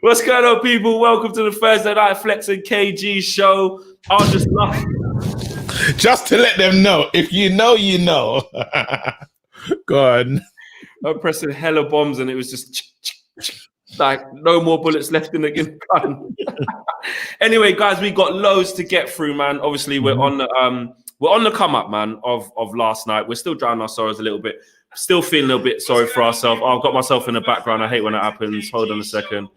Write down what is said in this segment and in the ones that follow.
What's going on, people? Welcome to the Thursday Night Flex and KG show. I'll just laugh. Just to let them know. If you know, you know. Go on. I'm pressing hella bombs and it was just like no more bullets left in the gun. Anyway, guys, we got loads to get through, man. Obviously, we're on the come up, man, of last night. We're still drowning our sorrows a little bit. Still feeling a little bit sorry for ourselves. Oh, I've got myself in the background. I hate when it happens. Hold on a second.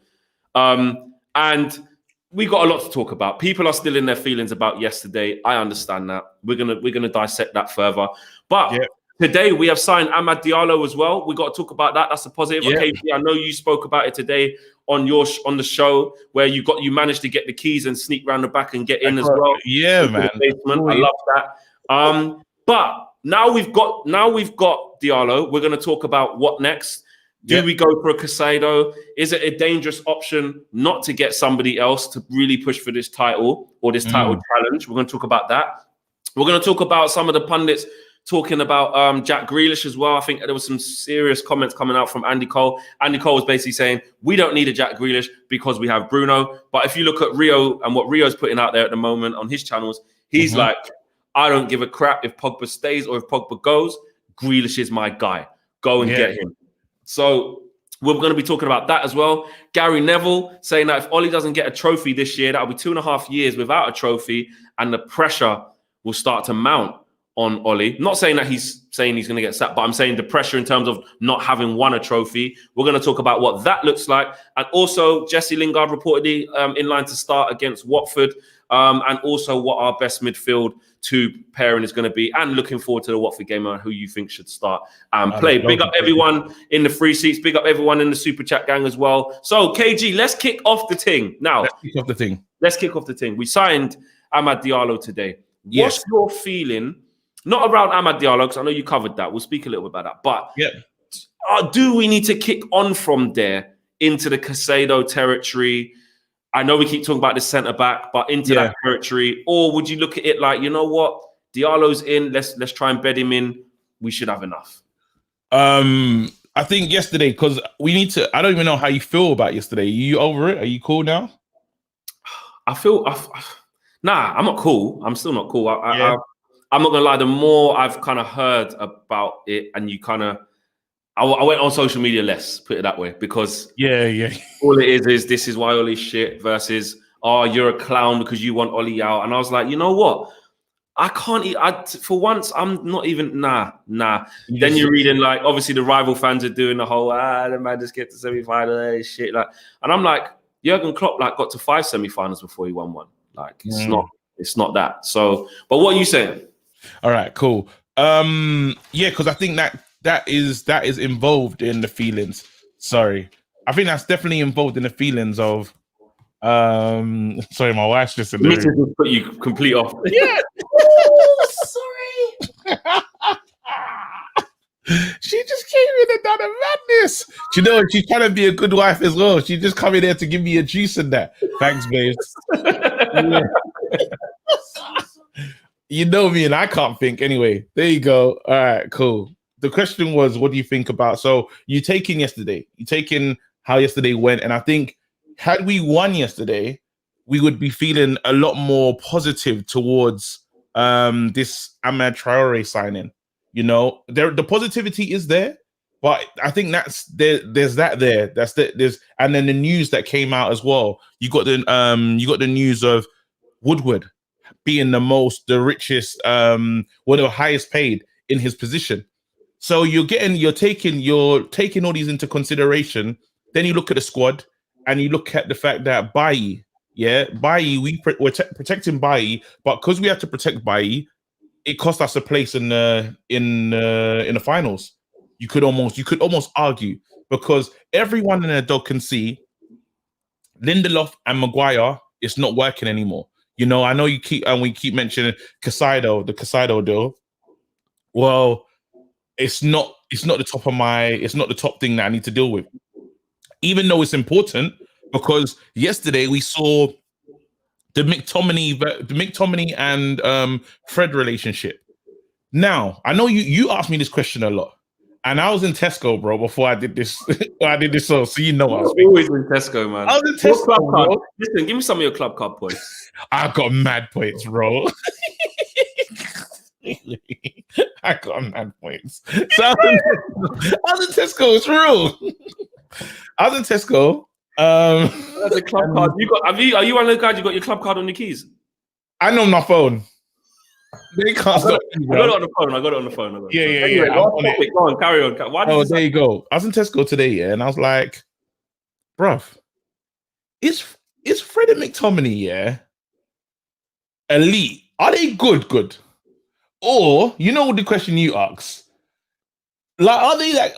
And we got a lot to talk about. People are still in their feelings about yesterday. I understand that. We're gonna dissect that further. But today we have signed Amad Diallo as well. We got to talk about that. That's a positive. Yeah. Okay, I know you spoke about it today on the show where you managed to get the keys and sneak around the back and get in as well. Yeah, man. I love that. But now we've got Diallo. We're going to talk about what next. Do we go for a Caicedo? Is it a dangerous option not to get somebody else to really push for this title or this title challenge? We're going to talk about that. We're going to talk about some of the pundits talking about Jack Grealish as well. I think there was some serious comments coming out from Andy Cole. Andy Cole was basically saying, we don't need a Jack Grealish because we have Bruno. But if you look at Rio and what Rio's putting out there at the moment on his channels, he's like, I don't give a crap if Pogba stays or if Pogba goes. Grealish is my guy. Go and get him. So we're going to be talking about that as well. Gary Neville saying that if Ollie doesn't get a trophy this year, that'll be 2.5 years without a trophy and the pressure will start to mount on Ollie. Not saying that he's saying he's going to get sacked, but I'm saying the pressure in terms of not having won a trophy. We're going to talk about what that looks like. And also Jesse Lingard reportedly in line to start against Watford. And also what our best midfield 2 pairing is going to be, and looking forward to the Watford game and who you think should start and play. Big up everyone in the free seats. Big up everyone in the super chat gang as well. So KG, let's kick off the thing now. Let's kick off the thing. We signed Amad Diallo today. What's your feeling? Not around Amad Diallo, because I know you covered that. We'll speak a little bit about that. But do we need to kick on from there into the Caicedo territory? I know we keep talking about the centre back, but into that territory, or would you look at it like, you know what, Diallo's in, let's try and bed him in. We should have enough. I think yesterday, because we need to. I don't even know how you feel about yesterday. Are you over it? Are you cool now? Nah, I'm not cool. I'm still not cool. I'm not gonna lie. The more I've kind of heard about it, and you kind of. I went on social media less, put it that way, because all it is this is why Ollie's shit versus, oh, you're a clown because you want Ollie out. And I was like, you know what? I can't for once, I'm not even, nah. Then you're reading, like, obviously the rival fans are doing the whole, the man just get to semi-final, shit. Like, and I'm like, Jurgen Klopp, like, got to 5 semi-finals before he won one. Like, it's not that. So, but what are you saying? All right, cool. Because I think that is involved in the feelings. Sorry. I think that's definitely involved in the feelings of sorry, my wife's just in the room. Put you complete off. Yeah. Sorry. She just came in and done a madness. You know, she's trying to be a good wife as well. She just come in there to give me a juice and that. Thanks, babes. You know me and I can't think. Anyway, there you go. All right, cool. The question was, what do you think about? So you taking how yesterday went, and I think had we won yesterday, we would be feeling a lot more positive towards this Amad Traore signing. You know, the positivity is there, but I think there's and then the news that came out as well. You got the news of Woodward being the richest, one of the highest paid in his position. So you're taking all these into consideration. Then you look at the squad and you look at the fact that Bailly, we're protecting Bailly, but because we had to protect Bailly, it cost us a place in the finals. You could almost argue, because everyone in their dog can see Lindelof and Maguire, it's not working anymore. You know, I know we keep mentioning Caicedo, the Caicedo deal. Well, it's not the top thing that I need to deal with, even though it's important, because yesterday we saw the McTominay and Fred relationship. Now, I know you asked me this question a lot, And I was in Tesco, bro, before I did this. I did this, so you know I was always in Tesco, man. I was in Your Tesco, club card. bro. Listen, give me some of your club card points. I got mad points, bro. I got mad points. So I was in Tesco. It's real. I was in Tesco. That's a club card. Are you one of the guys? You got your club card on your keys? I know my phone. They can't stop me, I got it on the phone. I got it on the phone. Yeah. Anyway, last topic. Go on, carry on. Why did there you go. I was in Tesco today, yeah, and I was like, bruv, is Fred and McTominay, yeah, elite? Are they good? Or, you know the question you ask, like,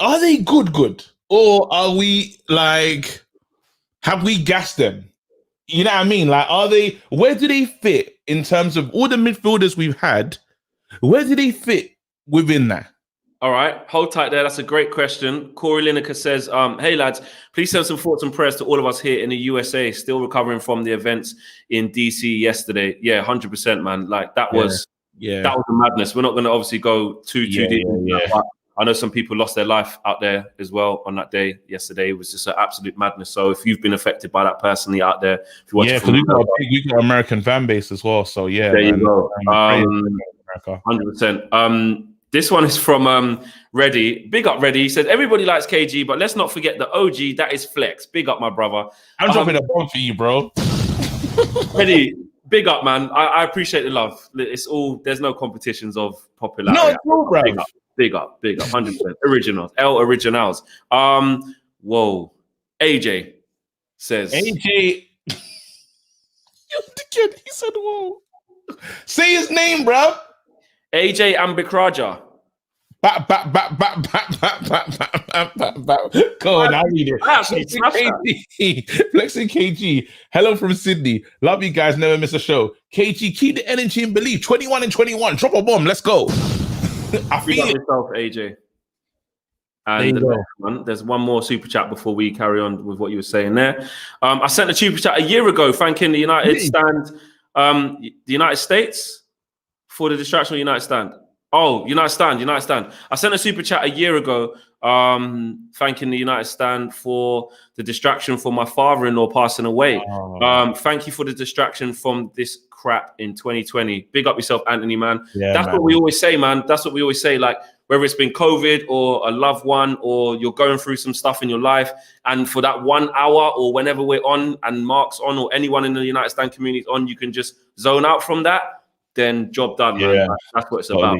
are they good? Or are we like, have we gassed them? You know what I mean? Like, where do they fit in terms of all the midfielders we've had? Where do they fit within that? All right, hold tight there. That's a great question. Corey Lineker says, hey lads, please send some thoughts and prayers to all of us here in the USA, still recovering from the events in DC yesterday. Yeah, 100%, man. Like that was a madness. We're not going to obviously go too deep into that, but I know some people lost their life out there as well on that day yesterday. It was just an absolute madness. So if you've been affected by that personally out there, if you watch because we got an American fan base as well. So there you go. 100%. This one is from Reddy. Big up, Reddy. He said, everybody likes KG, but let's not forget the OG. That is Flex. Big up, my brother. I'm dropping a bomb for you, bro. Reddy, big up, man. I appreciate the love. It's all, there's no competitions of popularity. No, it's all, bro. Big up, 100%. Originals, L Originals. Whoa. AJ says. AJ. He said, whoa. Say his name, bro. AJ Ambikraja. Go on, I'll read it. Flexing KG. Hello from Sydney. Love you guys. Never miss a show. KG, keep the energy and belief. 21 and 21. Drop a bomb. Let's go. I feel it. Yourself, AJ. And there's one more super chat before we carry on with what you were saying there. I sent a super chat a year ago thanking the United States for the distraction of United Stand. Oh, United Stand. I sent a super chat a year ago thanking the United Stand for the distraction for my father-in-law passing away. Thank you for the distraction from this crap in 2020. Big up yourself, Anthony, man. That's what we always say, man. That's what we always say, like, whether it's been COVID or a loved one or you're going through some stuff in your life, and for that 1 hour or whenever we're on and Mark's on or anyone in the United Stand community is on, you can just zone out from that, then job done, man. That's what it's about.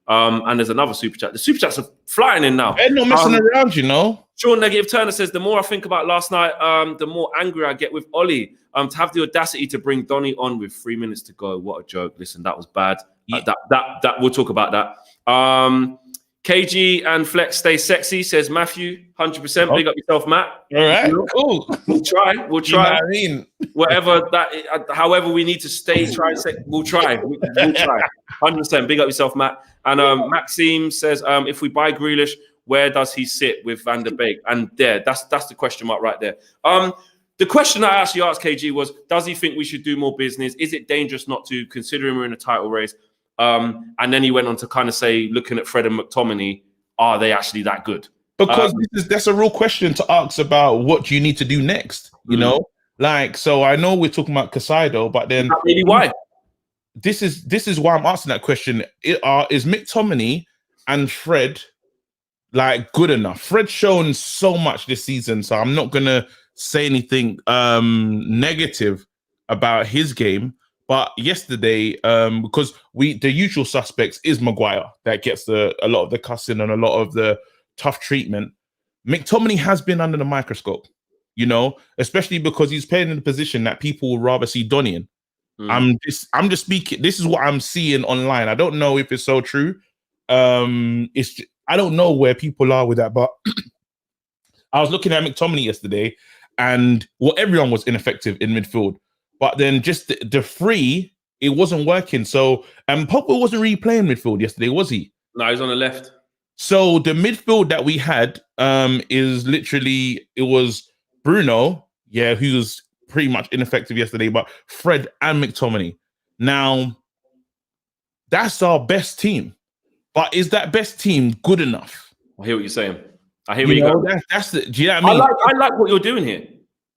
And there's another super chat. The super chats are flying in now. They're not messing around, you know. Sean Negative Turner says, the more I think about last night, the more angry I get with Ollie. To have the audacity to bring Donny on with 3 minutes to go. What a joke. Listen, that was bad. That we'll talk about that. KG and Flex stay sexy, says Matthew. 100%. Big up yourself, Matt. All right, cool. We'll try. You know what I mean? Whatever that, however we need to stay, we'll try. We'll try. 100%. Big up yourself, Matt. And Maxime says, if we buy Grealish, where does he sit with Van der Beek? And that's the question mark right there. The question I actually asked KG was, does he think we should do more business? Is it dangerous not to, considering we're in a title race? And then he went on to kind of say, looking at Fred and McTominay, are they actually that good? Because that's a real question to ask about what you need to do next, you know? Like, so I know we're talking about Casado, but then maybe why? This is why I'm asking that question. Is McTominay and Fred like good enough? Fred's shown so much this season, so I'm not gonna say anything negative about his game. But yesterday, because the usual suspects is Maguire that gets a lot of the cussing and a lot of the tough treatment. McTominay has been under the microscope, you know, especially because he's playing in a position that people would rather see Donny in. I'm just speaking. This is what I'm seeing online. I don't know if it's so true. I don't know where people are with that, but I was looking at McTominay yesterday, and everyone was ineffective in midfield. But then just the free, it wasn't working. So, Pogba wasn't really playing midfield yesterday, was he? No, he's on the left. So the midfield that we had is literally, it was Bruno, who was pretty much ineffective yesterday, but Fred and McTominay. Now, that's our best team. But is that best team good enough? I hear what you're saying. I hear You where know, you go. that's the. Do you know what I mean? I like what you're doing here.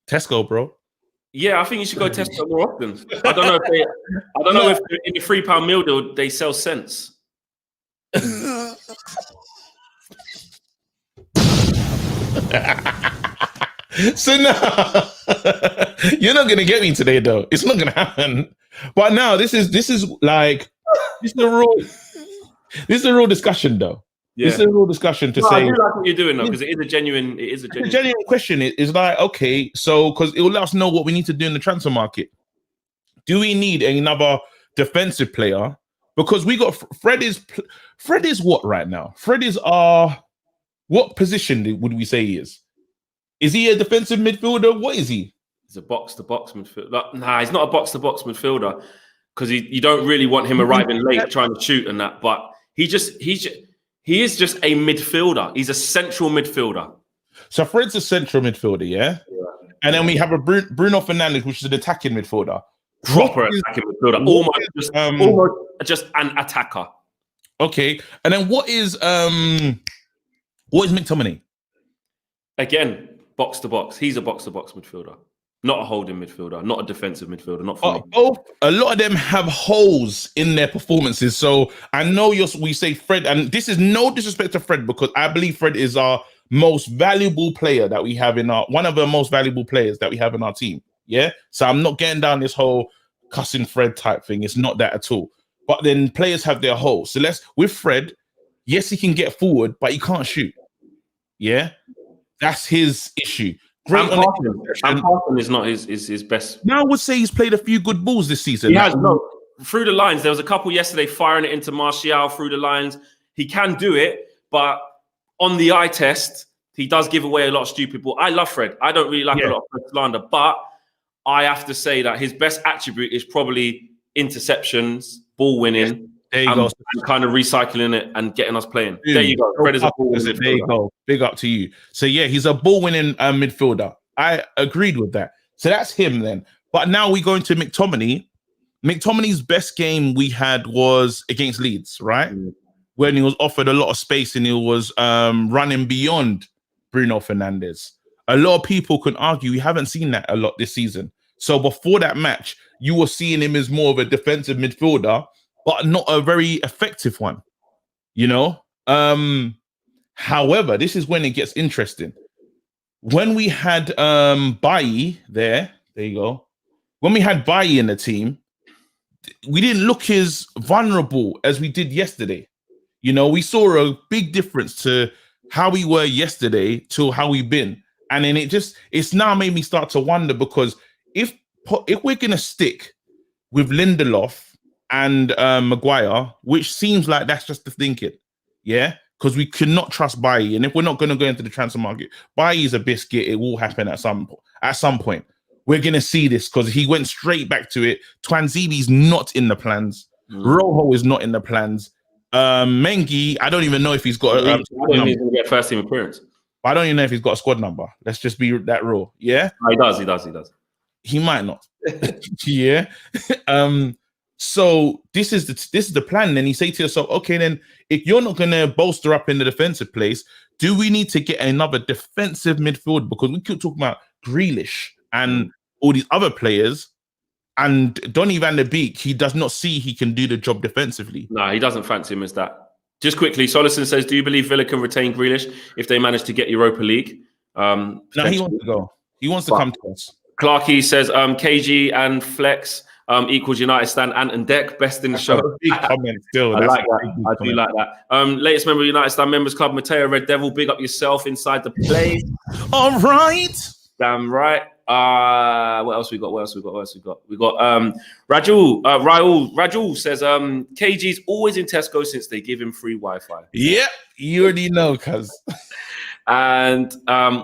Tesco, bro. Yeah, I think you should go test it more often. I don't know if in the £3 meal deal they sell cents. So now you're not gonna get me today, though. It's not gonna happen. But now this is like this is a real discussion, though. Yeah. This is a real discussion to say. I do like what you're doing though, because it is a genuine. The genuine question is like, okay, so because it will let us know what we need to do in the transfer market. Do we need another defensive player? Because we got Fred is what right now? Fred is what position would we say he is? Is he a defensive midfielder? What is he? He's a box-to-box midfielder. Nah, he's not a box-to-box midfielder because you don't really want him arriving late trying to shoot and that. But he is just a midfielder. He's a central midfielder. So Fred's a central midfielder, yeah? And then we have a Bruno Fernandes, which is an attacking midfielder. Proper attacking midfielder. Almost just an attacker. Okay. And then what is McTominay? Again, box to box. He's a box to box midfielder, not a holding midfielder, not a defensive midfielder. Not for me. A lot of them have holes in their performances. So I know we say Fred, and this is no disrespect to Fred because I believe Fred is our most valuable player that we have one of the most valuable players that we have in our team. Yeah. So I'm not getting down this whole cussing Fred type thing. It's not that at all. But then players have their holes. So with Fred, yes, he can get forward, but he can't shoot. Yeah. That's his issue. And passing is not his best. Now I would say he's played a few good balls this season. He has, no, through the lines. There was a couple yesterday firing it into Martial through the lines. He can do it, but on the eye test, he does give away a lot of stupid ball. I love Fred. I don't really like a lot of Fred slander, but I have to say that his best attribute is probably interceptions, ball winning. There you go. And kind of recycling it and getting us playing. There you go. Fred is a ball winning midfielder. There you go. Big up to you. So yeah, he's a ball winning midfielder. I agreed with that. So that's him then. But now we go into McTominay. McTominay's best game we had was against Leeds, right? When he was offered a lot of space and he was running beyond Bruno Fernandes. A lot of people can argue we haven't seen that a lot this season. So before that match, you were seeing him as more of a defensive midfielder, but not a very effective one, you know? However, this is when it gets interesting. When we had Bailly there you go. When we had Bailly in the team, we didn't look as vulnerable as we did yesterday. You know, we saw a big difference to how we were yesterday to how we've been. And then it's now made me start to wonder because if we're going to stick with Lindelof and Maguire, which seems like that's just the thinking, yeah? Because we cannot trust Bailly. And if we're not going to go into the transfer market, Bailly is a biscuit. It will happen at some point. We're going to see this because he went straight back to it. Twanzibi's not in the plans. Rojo is not in the plans. Mengi, I don't even know if he's got I don't think he's going to get first team appearance. I don't even know if he's got a squad number. Let's just be that raw. Yeah? No, he does. He might not. Yeah. So this is the plan. Then you say to yourself, okay, then if you're not gonna bolster up in the defensive place, do we need to get another defensive midfield? Because we keep talking about Grealish and all these other players, and Donny van der Beek, he does not see he can do the job defensively. No, he doesn't fancy him as that. Just quickly, Solison says, do you believe Villa can retain Grealish if they manage to get Europa League? No, he wants to go. He wants to come to us. Clarkey says, KG and Flex equals United stand Ant and Deck, best in the show. Big comment still. I like that. I do like that. Latest member of United Stand Members Club, Mateo Red Devil, big up yourself inside the place. All right. Damn right. What else we got? We got Rajul says KG's always in Tesco since they give him free Wi-Fi. Yep, you already know, cuz. And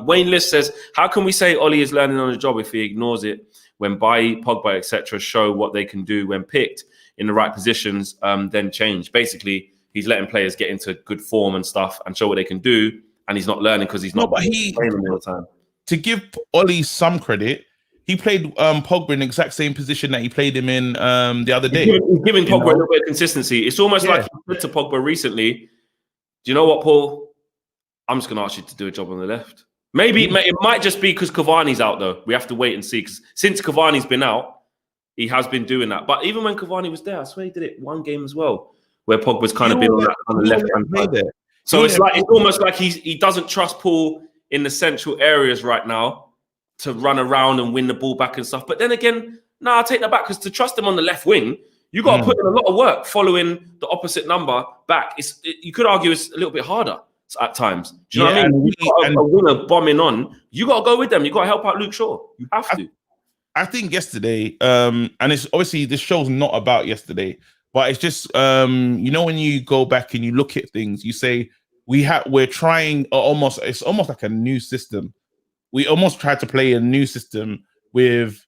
Wayne List says, how can we say Ollie is learning on the job if he ignores it when Bailly, Pogba, etc. show what they can do when picked in the right positions, then change? Basically, he's letting players get into good form and stuff and show what they can do, and he's not learning because he's not playing them all the time. To give Ollie some credit, he played Pogba in the exact same position that he played him in the other day. He's giving Pogba a little bit of consistency. It's almost like he said to Pogba recently, do you know what, Paul? I'm just going to ask you to do a job on the left. Maybe it might just be because Cavani's out, though. We have to wait and see. Because since Cavani's been out, he has been doing that. But even when Cavani was there, I swear he did it one game as well, where Pogba's kind of been on the left-hand side there. So it's almost like he doesn't trust Paul in the central areas right now to run around and win the ball back and stuff. But then again, I'll take that back, because to trust him on the left wing, you got to put in a lot of work following the opposite number back. You could argue it's a little bit harder at times. Do you know what I mean? You got a winger bombing on. You got to go with them. You got to help out Luke Shaw. You have to. I think yesterday, and it's obviously this show's not about yesterday, but it's just when you go back and you look at things, you say we're trying it's almost like a new system. We almost tried to play a new system with.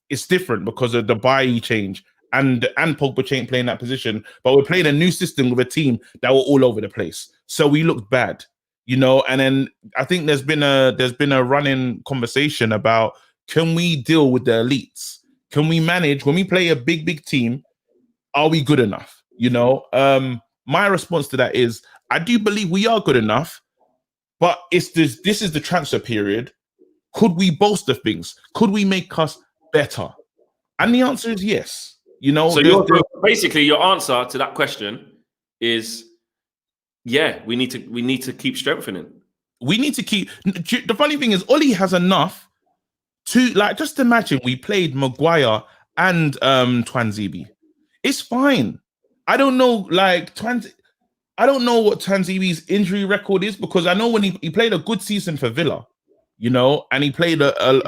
It's different because of the Bailly change and Pogba playing that position, but we're playing a new system with a team that were all over the place. So we looked bad, and then I think there's been a running conversation about, can we deal with the elites? Can we manage when we play a big team? Are we good enough? My response to that is, I do believe we are good enough, but this is the transfer period. Could we bolster things? Could we make us better? And the answer is yes. So basically your answer to that question is, yeah, we need to keep strengthening. We need to keep. The funny thing is, Ollie has enough to, just imagine we played Maguire and Twanzebe. It's fine. I don't know, I don't know what Twanzebe's injury record is, because I know when he played a good season for Villa, and he played a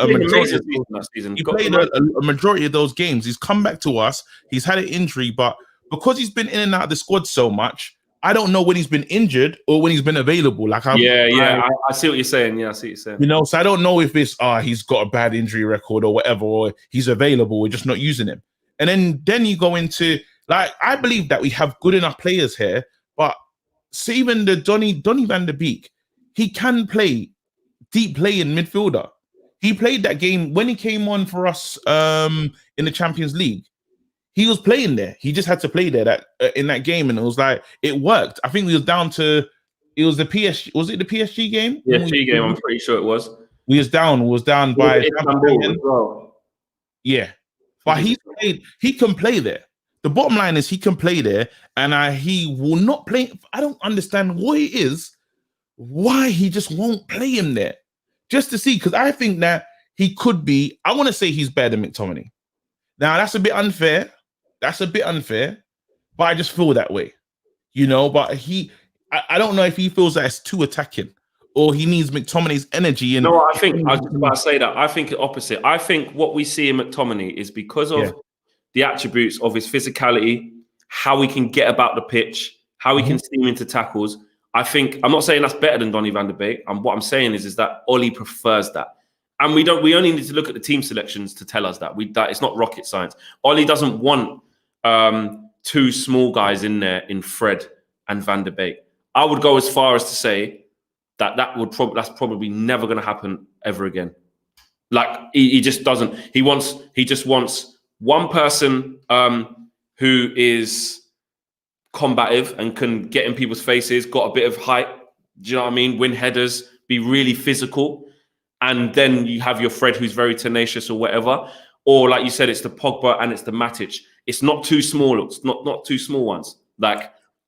majority of those games. He's come back to us. He's had an injury, but because he's been in and out of the squad so much, I don't know when he's been injured or when he's been available. I see what you're saying. Yeah, I see what you're saying. So I don't know if it's he's got a bad injury record or whatever, or he's available, we're just not using him. And then you go into, I believe that we have good enough players here, but even the Donny van der Beek, he can play deep playing midfielder. He played that game when he came on for us in the Champions League. He was playing there. He just had to play there in that game, and it was it worked. I think we was down to the PSG. Was it the PSG game? PSG game. I'm pretty sure it was. We was down by yeah. But he can play there. The bottom line is he can play there, and he will not play. I don't understand what it is, why he just won't play him there, just to see, because I think that he could be. I want to say he's better than McTominay. Now that's a bit unfair. But I just feel that way, But I don't know if he feels that it's too attacking, or he needs McTominay's energy. No, I was just about to say that. I think the opposite. I think what we see in McTominay is because of the attributes of his physicality, how he can get about the pitch, how he can steam into tackles. I'm not saying that's better than Donny van der Beek. And what I'm saying is that Ollie prefers that. And we only need to look at the team selections to tell us that. That it's not rocket science. Ollie doesn't want two small guys in there in Fred and Van der Beek. I would go as far as to say that that's probably never going to happen ever again. He just doesn't. He just wants one person who is combative and can get in people's faces, got a bit of height. Do you know what I mean? Win headers, be really physical. And then you have your Fred who's very tenacious or whatever. Or like you said, it's the Pogba and it's the Matic. It's not too small. It's not two small ones.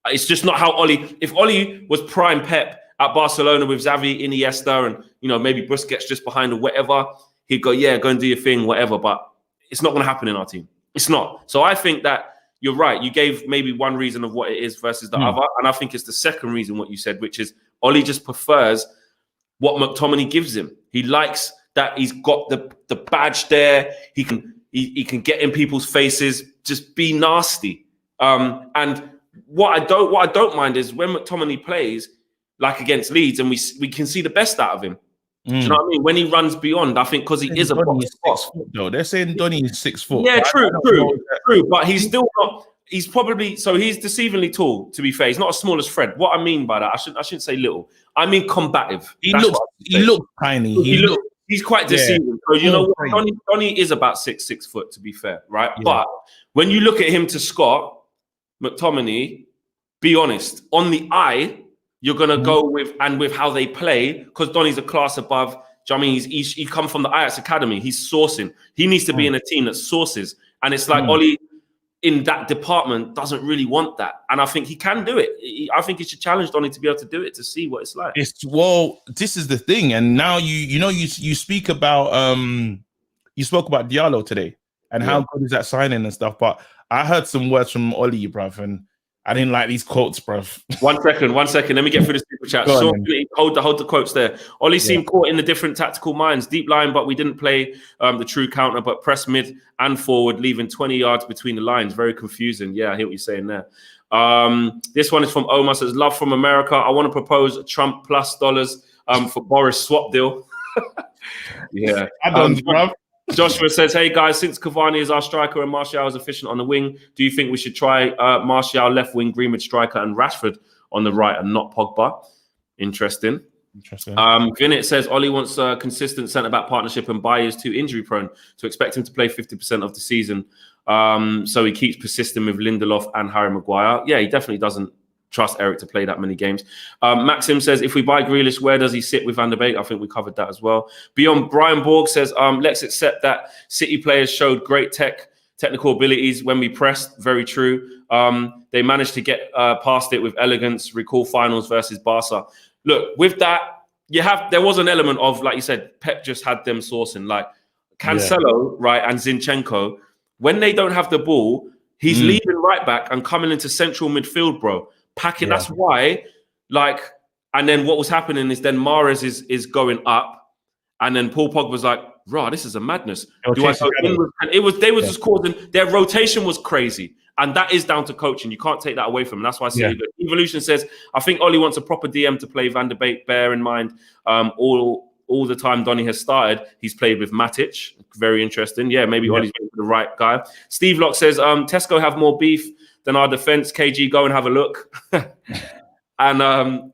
It's just not how Ollie. If Ollie was prime Pep at Barcelona with Xavi, Iniesta, and maybe Busquets just behind or whatever, he'd go, yeah, go and do your thing, whatever. But it's not going to happen in our team. It's not. So I think that you're right. You gave maybe one reason of what it is versus the other, and I think it's the second reason what you said, which is Ollie just prefers what McTominay gives him. He likes that he's got the badge there. He can get in people's faces, just be nasty. And what I don't mind is when McTominay plays like against Leeds, and we can see the best out of him. Do you know what I mean? When he runs beyond, I think because he is a box. 6 foot, though. They're saying Donny is 6 foot. Yeah, true. But he's still not. He's probably he's deceivingly tall. To be fair, he's not as small as Fred. What I mean by that, I shouldn't say little. I mean combative. He looks tiny. He's quite deceiving. So you know what? Donny is about 6 foot. To be fair, right? Yeah. But when you look at him to Scott McTominay, be honest, on the eye, you're gonna go with how they play, because Donny's a class above. Do you know what I mean? He come from the Ajax academy. He's sourcing. He needs to be in a team that sources. And it's like Ollie in that department doesn't really want that. And I think he can do it. I think he should challenge Donny to be able to do it, to see what it's like. This is the thing. And now you speak about you spoke about Diallo today and how good is that signing and stuff. But I heard some words from Ollie, bruv, and I didn't like these quotes, bruv. One second. Let me get through the super chat. Hold the quotes there. Ollie seemed caught in the different tactical minds. Deep line, but we didn't play the true counter, but press mid and forward, leaving 20 yards between the lines. Very confusing. Yeah, I hear what you're saying there. This one is from Omar. Says, love from America. I want to propose Trump plus dollars for Boris swap deal. Yeah. Bruv. Joshua says, hey guys, since Cavani is our striker and Martial is efficient on the wing, do you think we should try Martial left wing, Greenwood striker, and Rashford on the right and not Pogba? Interesting. Vinnett says, Ollie wants a consistent centre-back partnership and Bayer is too injury prone to expect him to play 50% of the season. So he keeps persisting with Lindelof and Harry Maguire. Yeah, he definitely doesn't trust Eric to play that many games. Maxim says, if we buy Grealish, where does he sit with Van der Beek? I think we covered that as well. Beyond Brian Borg says, let's accept that City players showed great technical abilities when we pressed. Very true. They managed to get past it with elegance. Recall finals versus Barca. Look, with that, there was an element of, like you said, Pep just had them sourcing. Like Cancelo, right, and Zinchenko, when they don't have the ball, he's leaving right back and coming into central midfield, bro. Packing. That's why, like, and then what was happening is then Mahrez is going up, and then Paul Pogba was like, "Rah, this is a madness." They were just causing, their rotation was crazy, and that is down to coaching. You can't take that away from them. That's why I say Evolution says, I think Ollie wants a proper DM to play Van der Beek. Bear in mind, all the time Donny has started, he's played with Matic. Very interesting. Yeah, maybe Ollie's the right guy. Steve Locke says, Tesco have more beef than our defense. KG, go and have a look. And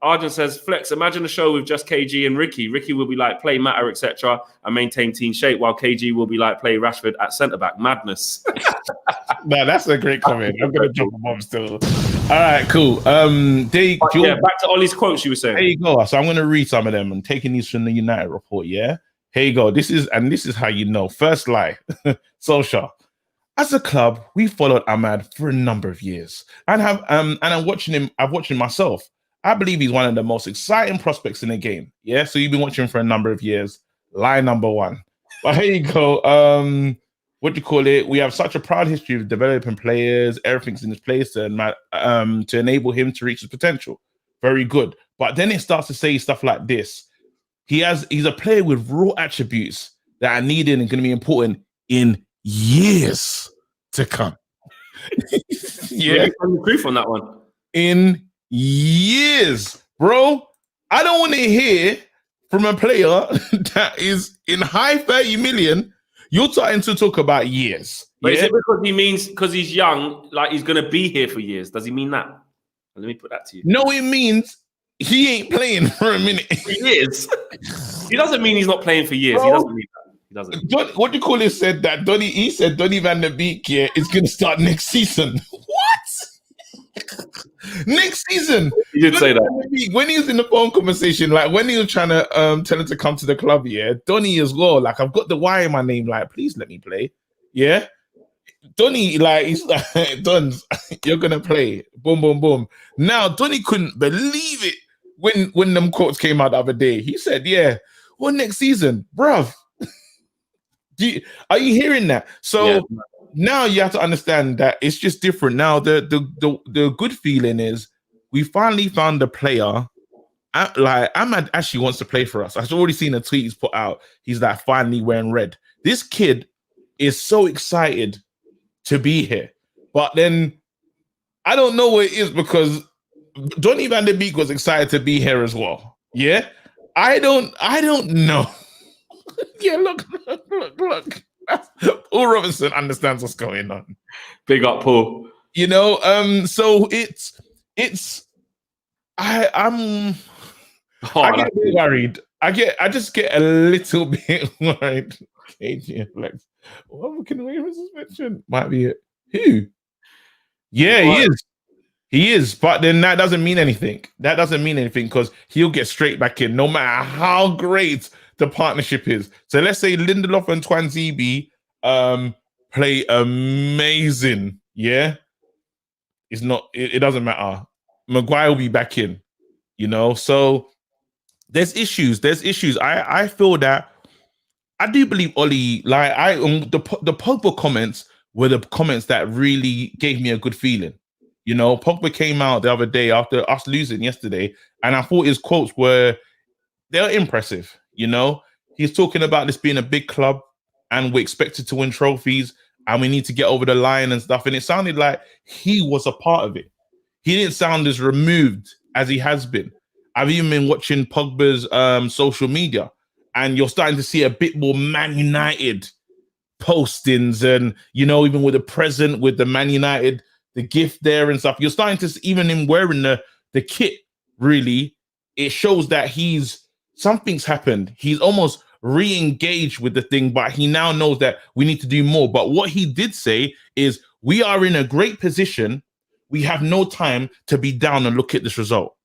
Arjun says, Flex, imagine a show with just KG and Ricky. Ricky will be like, play matter, etc., and maintain team shape, while KG will be like, play Rashford at centre-back. Madness. No, that's a great comment. I'm going to drop a bomb still. All right, cool. Back to Ollie's quotes you were saying. There you go. So I'm going to read some of them. I'm taking these from the United report, yeah? Here you go. This is how you know. First lie. Solskjaer. As a club, we followed Ahmad for a number of years, and I'm watching him. I've watched him myself. I believe he's one of the most exciting prospects in the game. Yeah, so you've been watching him for a number of years. Lie number one. But here you go. What do you call it? We have such a proud history of developing players. Everything's in its place to enable him to reach his potential. Very good. But then it starts to say stuff like this. He's a player with raw attributes that are needed and going to be important in years to come. Yeah, proof on that one. In years, bro. I don't want to hear from a player that is in high 30 million. You're starting to talk about years. But is it because he's young, like he's going to be here for years? Does he mean that? Let me put that to you. No, it means he ain't playing for a minute. He is. He doesn't mean he's not playing for years. Bro, he doesn't mean that. He doesn't. What do you call it? Said that Donny Van der Beek is going to start next season. What? Next season? He did say that. When he was in the phone conversation, like when he was trying to tell him to come to the club, yeah, Donny as well. Like, I've got the Y in my name. Like, please let me play. Yeah. Donny, like, he's like, Dons, you're going to play. Boom, boom, boom. Now, Donny couldn't believe it when them quotes came out the other day. He said, yeah, well, next season, bruv. Are you hearing that? So now you have to understand that it's just different. Now the good feeling is we finally found a player. Like Ahmad actually wants to play for us. I've already seen a tweet he's put out. He's like finally wearing red. This kid is so excited to be here. But then I don't know what it is, because Donny Van der Beek was excited to be here as well. Yeah, I don't know. Yeah, look. Paul Robinson understands what's going on. Big up, Paul. You know, so I get a bit worried. I just get a little bit worried. KG Flex. What can we suspension? Might be it. Who? Yeah, he is. He is, but then that doesn't mean anything. That doesn't mean anything because he'll get straight back in, no matter how great the partnership is. So let's say Lindelof and Twanzebe play amazing. Yeah, it's not. It doesn't matter. Maguire will be back in. You know, so there's issues. There's issues. I feel that I do believe Ollie. Like the Pogba comments were the comments that really gave me a good feeling. You know, Pogba came out the other day after us losing yesterday, and I thought his quotes they're impressive. You know, he's talking about this being a big club, and we're expected to win trophies, and we need to get over the line and stuff. And it sounded like he was a part of it. He didn't sound as removed as he has been. I've even been watching Pogba's social media, and you're starting to see a bit more Man United postings, and you know, even with the present, with the Man United, the gift there and stuff, you're starting to see, even him wearing the kit, really, it shows that something's happened. He's almost re-engaged with the thing, but he now knows that we need to do more. But what he did say is, we are in a great position. We have no time to be down and look at this result.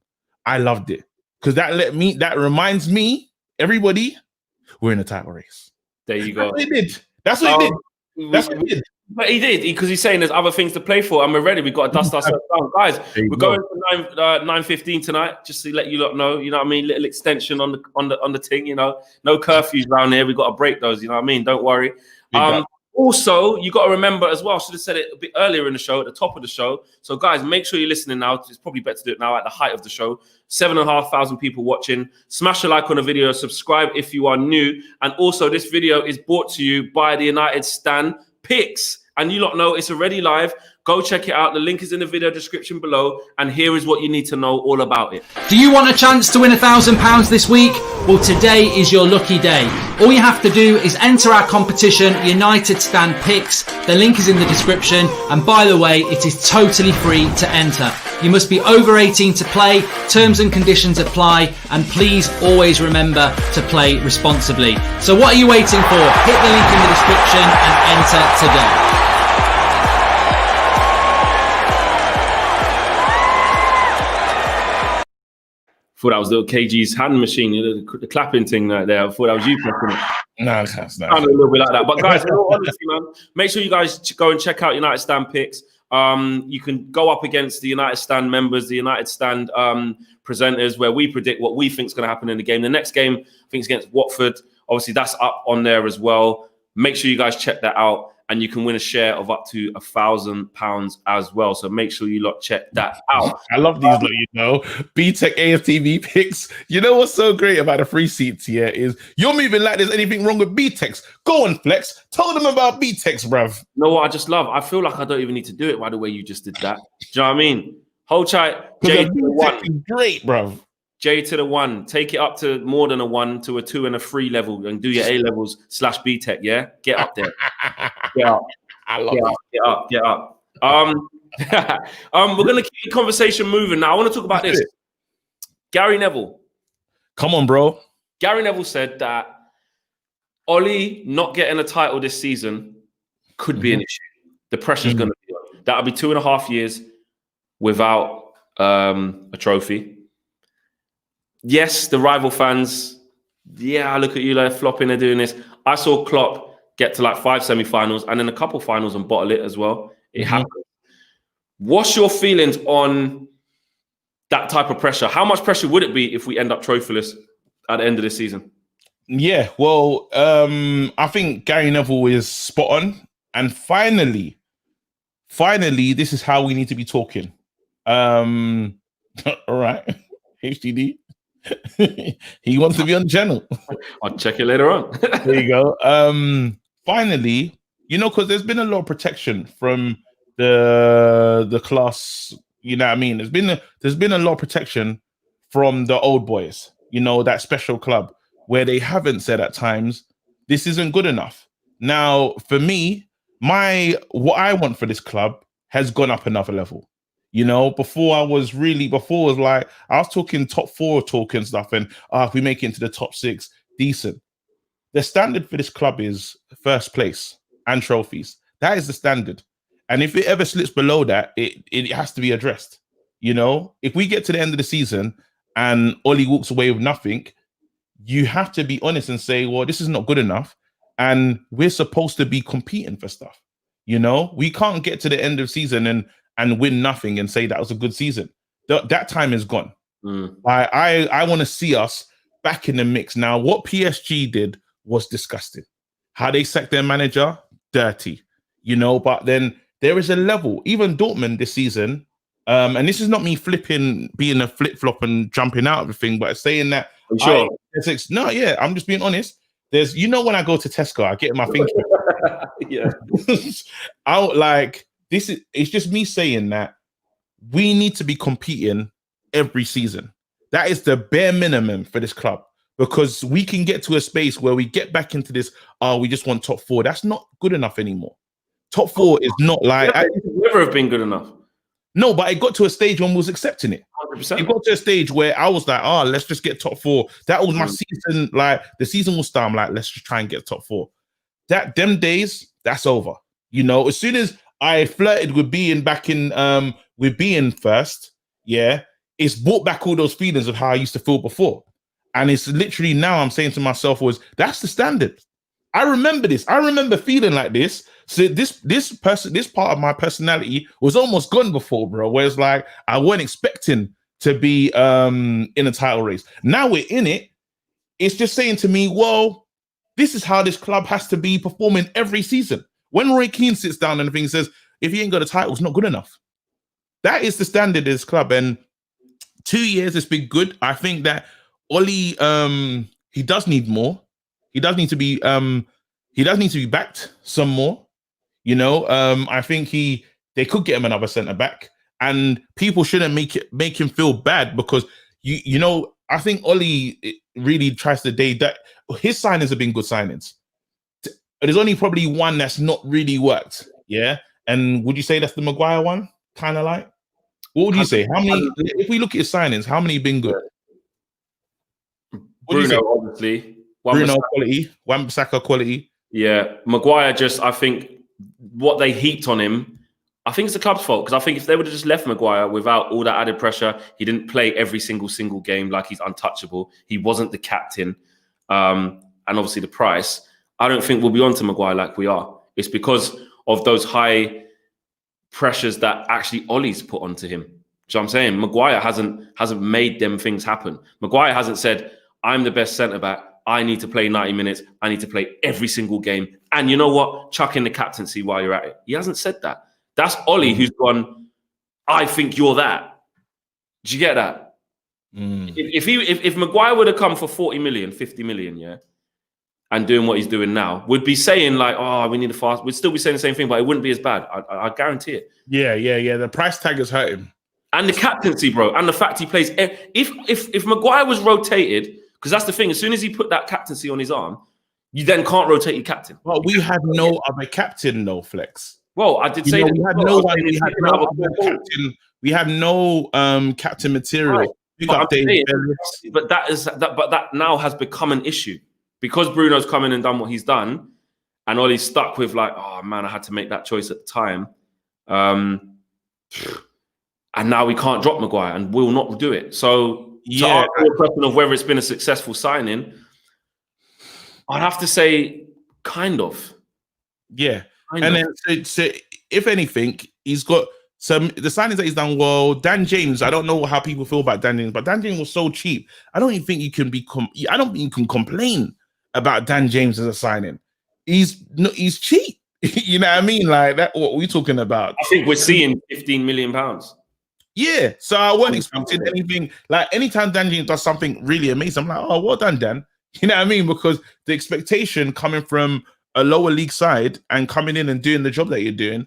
I loved it because that reminds me, everybody, we're in a title race. There you go. That's what he did. That's what he did. But he did, because he's saying there's other things to play for, and we're ready. We've got to dust ourselves down, guys. We're going to 9:15 tonight, just to let you lot know. You know what I mean? Little extension on the thing. You know, no curfews around here. We've got to break those. You know what I mean? Don't worry. Also, you got to remember as well. I should have said it a bit earlier in the show, at the top of the show. So, guys, make sure you're listening now. It's probably better to do it now at the height of the show. 7,500 people watching. Smash a like on the video. Subscribe if you are new. And also, this video is brought to you by the United Stand Picks. And you lot know it's already live. Go check it out. The link is in the video description below. And here is what you need to know all about it. Do you want a chance to win £1,000 this week? Well, today is your lucky day. All you have to do is enter our competition, United Stand Picks. The link is in the description. And by the way, it is totally free to enter. You must be over 18 to play. Terms and conditions apply. And please always remember to play responsibly. So what are you waiting for? Hit the link in the description and enter today. Thought that was little KG's hand machine, the clapping thing right there. I thought that was you pressing it. No, that's not. Sounded a little bit like that. But guys, in all honesty, man, make sure you guys go and check out United Stand Picks. You can go up against the United Stand members, the United Stand presenters, where we predict what we think is going to happen in the game. The next game, I think, is against Watford. Obviously, that's up on there as well. Make sure you guys check that out. And you can win a share of up to £1,000 as well. So make sure you lot check that out. I love these, you know, BTEC AFTV picks. You know what's so great about the free seats here is you're moving like there's anything wrong with BTECs. Go on, Flex. Tell them about BTECs, bruv. You know what I just love? I feel like I don't even need to do it by the way you just did that. Do you know what I mean? Hold tight. J to the 1. Great, bruv. J to the 1. Take it up to more than a 1 to a 2 and a 3 level and do your A levels / BTEC. Yeah, get up there. Get up. Get up. We're gonna keep the conversation moving now. I want to talk about this. Gary Neville. Come on, bro. Gary Neville said that Ollie not getting a title this season could be an issue. The pressure's gonna be on. That'll be 2.5 years without a trophy. Yes, the rival fans, I look at you, they're flopping, they're doing this. I saw Klopp get to like 5 semi-finals and then a couple finals and bottle it as well. It happened. What's your feelings on that type of pressure? How much pressure would it be if we end up trophyless at the end of the season? Yeah, well, I think Gary Neville is spot on. And finally, this is how we need to be talking. All right, HDD. He wants to be on the channel. I'll check it later on. There you go. Finally, you know, because there's been a lot of protection from the class. You know what I mean? There's been a lot of protection from the old boys. You know, that special club where they haven't said at times this isn't good enough. Now, for me, what I want for this club has gone up another level. You know, before it was like, I was talking top 4 talk and stuff, and if we make it into the top 6, decent. The standard for this club is first place and trophies. That is the standard. And if it ever slips below that, it has to be addressed. You know, if we get to the end of the season and Oli walks away with nothing, you have to be honest and say, well, this is not good enough. And we're supposed to be competing for stuff. You know, we can't get to the end of the season and win nothing and say that was a good season. That time is gone. I want to see us back in the mix. Now, what PSG did was disgusting. How they sacked their manager, dirty. You know, but then there is a level. Even Dortmund this season, and this is not me being a flip-flop and jumping out of the thing, but saying that sure. I'm just being honest. There's, you know, when I go to Tesco, I get my thinking. Yeah. It's just me saying that we need to be competing every season. That is the bare minimum for this club, because we can get to a space where we get back into this, we just want top 4. That's not good enough anymore. Top 4 is not like... It's never have been good enough. No, but it got to a stage when we was accepting it. 100%. It got to a stage where I was like, let's just get top 4. That was my season. Like, the season will start. I'm like, let's just try and get top 4. Them days, that's over. You know, as soon as I flirted with being back in, with being first, yeah, it's brought back all those feelings of how I used to feel before. And it's literally now I'm saying to myself that's the standard. I remember this. I remember feeling like this. So this part of my personality was almost gone before, bro. Where it's like I weren't expecting to be in a title race. Now we're in it. It's just saying to me, well, this is how this club has to be performing every season. When Roy Keane sits down and the thing says, if he ain't got a title, it's not good enough. That is the standard of this club. And 2 years, it's been good. I think that Oli, he does need more. He does need to be backed some more. You know, I think they could get him another centre back, and people shouldn't make him feel bad, because you know, I think Oli really tries to day that his signings have been good signings. There's only probably one that's not really worked. Yeah. And would you say that's the Maguire one? Kind of like, what would you say? How many, if we look at his signings, how many have been good? Bruno, obviously. Bruno quality, Wan-Bissaka quality. Yeah. Maguire I think what they heaped on him, I think it's the club's fault, because I think if they would have just left Maguire without all that added pressure, he didn't play every single game like he's untouchable. He wasn't the captain. And obviously the price, I don't think we'll be on to Maguire like we are. It's because of those high pressures that actually Ollie's put onto him. Do you know what I'm saying? Maguire hasn't made them things happen. Maguire hasn't said, I'm the best centre-back. I need to play 90 minutes. I need to play every single game. And you know what? Chuck in the captaincy while you're at it. He hasn't said that. That's Ollie who's gone, I think you're that. Do you get that? If Maguire would have come for 40 million, 50 million, yeah, and doing what he's doing now, we'd be saying like, we need a fast. We'd still be saying the same thing, but it wouldn't be as bad. I guarantee it. Yeah. The price tag has hurt him. And the captaincy, bro. And the fact he plays. If Maguire was rotated, because that's the thing, as soon as he put that captaincy on his arm, you then can't rotate your captain. Well, we had no other captain, no Flex. Well, I did say that we had no one. We had no captain material. Right. But that now has become an issue because Bruno's come in and done what he's done, and Ollie's stuck with like, oh man, I had to make that choice at the time, and now we can't drop Maguire and we'll not do it. So to answer the question of whether it's been a successful signing, I'd have to say kind of. Yeah. Then so if anything, he's got the signings that he's done well. Dan James, I don't know how people feel about Dan James, but Dan James was so cheap. I don't even think you can I don't think you can complain about Dan James as a signing. He's cheap. You know what I mean? Like that. What we're talking about? I think we're seeing £15 million. Yeah. So I wasn't expecting anything. Like anytime Dan James does something really amazing, I'm like, oh, well done, Dan. You know what I mean? Because the expectation coming from a lower league side and coming in and doing the job that you're doing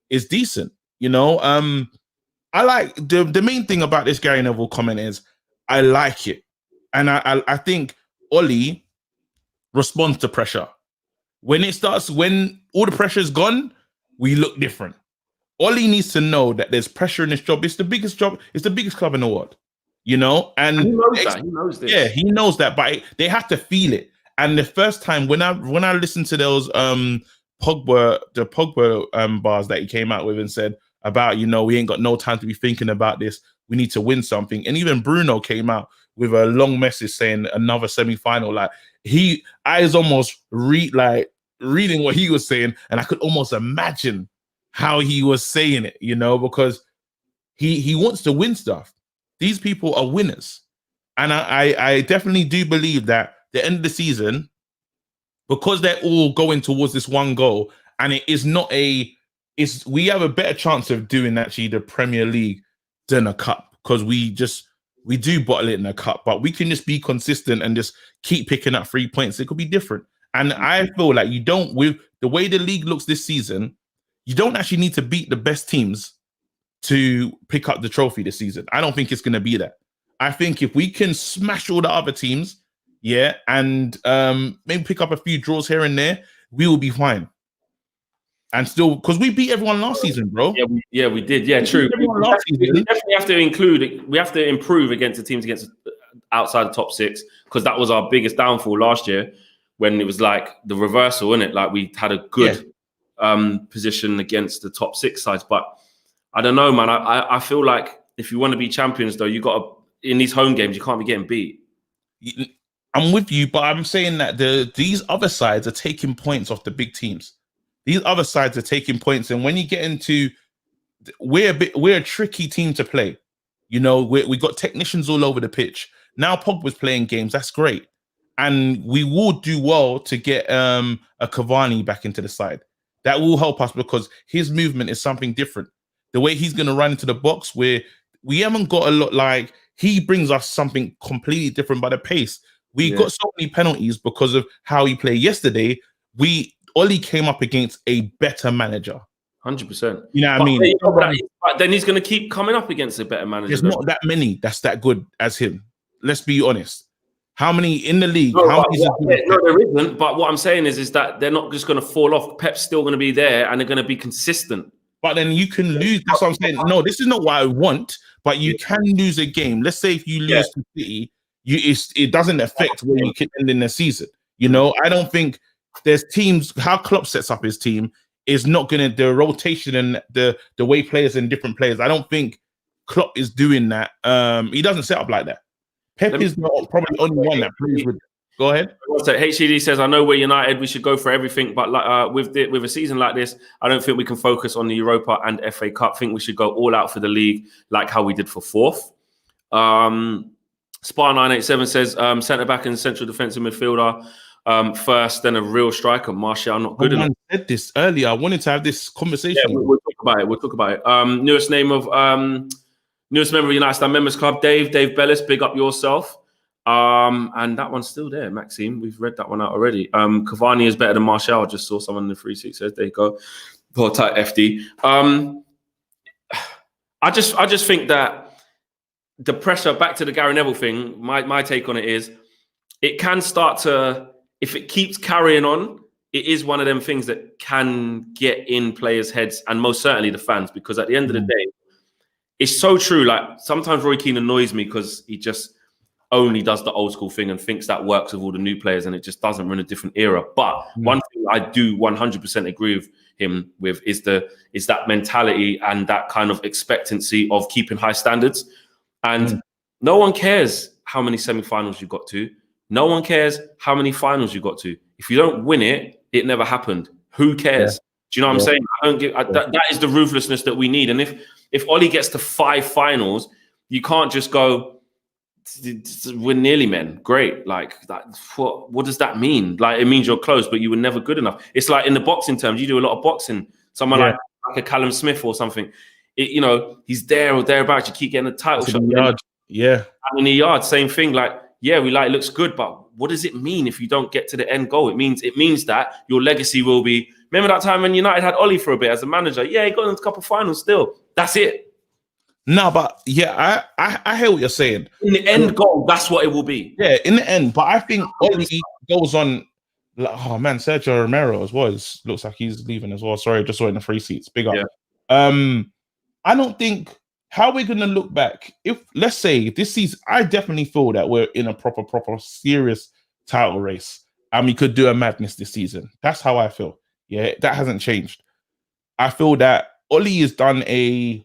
is decent. You know, I like the main thing about this Gary Neville comment is I like it. And I think Ollie responds to pressure. When all the pressure is gone, we look different. Ollie needs to know that there's pressure in this job. It's the biggest job. It's the biggest club in the world, you know? And he knows that. He knows this. Yeah, he knows that, but they have to feel it. And the first time when I listened to those Pogba bars that he came out with and said about, you know, we ain't got no time to be thinking about this. we need to win something. And even Bruno came out with a long message saying another semi-final. Like I was almost reading what he was saying, and I could almost imagine how he was saying it, you know, because he wants to win stuff. These people are winners. And I definitely do believe that the end of the season, because they're all going towards this one goal, and it is not we have a better chance of doing actually the Premier League than a cup, because we do bottle it in a cup, but we can just be consistent and just keep picking up 3 points. It could be different. And I feel like with the way the league looks this season, you don't actually need to beat the best teams to pick up the trophy this season. I don't think it's going to be that. I think if we can smash all the other teams, and maybe pick up a few draws here and there, we will be fine. And still, because we beat everyone last season, bro. Yeah, we did. Yeah, true. We definitely have to include. We have to improve against the teams outside the top 6, because that was our biggest downfall last year, when it was like the reversal, isn't it? Like we had a good position against the top 6 sides, but I don't know, man. I feel like if you want to be champions, though, you got to, in these home games, you can't be getting beat. I'm with you, but I'm saying that these other sides are taking points off the big teams. These other sides are taking points, and when you get into, we're a tricky team to play. You know, we got technicians all over the pitch. Now Pogba's playing games. That's great, and we will do well to get a Cavani back into the side. That will help us, because his movement is something different. The way he's going to run into the box, where we haven't got a lot, like he brings us something completely different by the pace. We got so many penalties because of how he played yesterday. Oli came up against a better manager. 100%. You know what I mean? But then he's going to keep coming up against a better manager. There's not that many that's that good as him. Let's be honest. How many in the league? No, there isn't. But what I'm saying is that they're not just going to fall off. Pep's still going to be there, and they're going to be consistent. But then you can lose. That's what I'm saying. No, this is not what I want. But you can lose a game. Let's say if you lose to City, it doesn't affect where you can end in the season. You know, I don't think there's teams. How Klopp sets up his team is not going to, the rotation and the way players and different players. I don't think Klopp is doing that. He doesn't set up like that. Pep is probably the only one that plays with. Go ahead. HCD says, I know we're United. We should go for everything, but with a season like this, I don't think we can focus on the Europa and FA Cup. I think we should go all out for the league, like how we did for 4th. Spar 987 says, centre back and central defensive midfielder first, then a real striker. Martial not good enough. I said this earlier. I wanted to have this conversation. Yeah, we'll talk about it. Newest member of United Stand Members Club, Dave Bellis. Big up yourself. And that one's still there, Maxime. We've read that one out already. Cavani is better than Martial. I just saw someone in the 3-6 says, there you go. Hold tight, FD. I just think that the pressure, back to the Gary Neville thing, my take on it is, it can start to, if it keeps carrying on, it is one of them things that can get in players' heads, and most certainly the fans, because at the end of the day, it's so true. Like, sometimes Roy Keane annoys me because he just only does the old school thing and thinks that works with all the new players, and it just doesn't. We're in a different era. But one thing I do 100% agree with him with is that mentality and that kind of expectancy of keeping high standards. And no one cares how many semi-finals you got to. No one cares how many finals you got to. If you don't win it, it never happened. Who cares? Do you know what I'm saying? That is the ruthlessness that we need. And if Oli gets to 5 finals, you can't just go, we're nearly men. Great. Like, that, what does that mean? Like, it means you're close, but you were never good enough. It's like in the boxing terms, you do a lot of boxing. Someone like a Callum Smith or something. He's there or thereabouts. You keep getting a title shot. In the yard, same thing. Like, we like, it looks good, but what does it mean if you don't get to the end goal? It means that your legacy will be. Remember that time when United had Oli for a bit as a manager? Yeah, he got in a couple of finals still. That's it. No, but I hear what you're saying. In the end goal, that's what it will be. Yeah, in the end. But I think Oli goes on. Like, oh man, Sergio Romero as well. Looks like he's leaving as well. Sorry, just saw it in the 3 seats. Big up. Yeah. I don't think. How are we going to look back? If, let's say, this season, I definitely feel that we're in a proper, serious title race. And we could do a madness this season. That's how I feel. Yeah, that hasn't changed. I feel that Oli has done I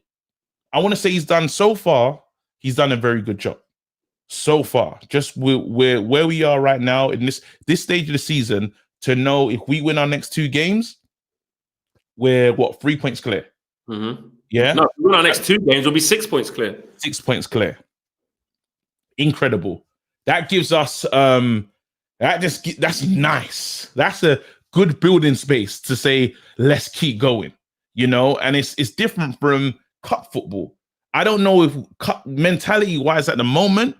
want to say he's done so far he's done a very good job so far. Just where we are right now in this stage of the season, to know if we win our next 2 games, we're 3 points clear. Yeah. No, if we win our next 2 games, we'll be 6 points clear. 6 points clear. Incredible. That gives us that's nice. That's a good building space to say, let's keep going, and it's different from cup football. I don't know if cup mentality wise at the moment,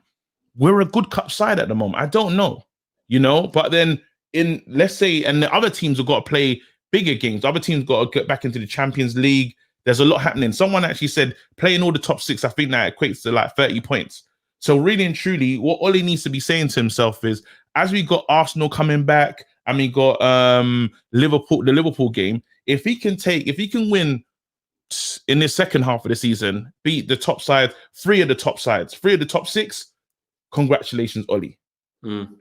we're a good cup side at the moment. I don't know, but then let's say, and the other teams have got to play bigger games. Other teams got to get back into the Champions League. There's a lot happening. Someone actually said playing all the top 6, I think that equates to like 30 points. So really and truly, what Ollie needs to be saying to himself is, as we got Arsenal coming back and we got the Liverpool game, if he can win in the second half of the season, beat the top side, 3 of the top sides, 3 of the top 6, congratulations, Ollie.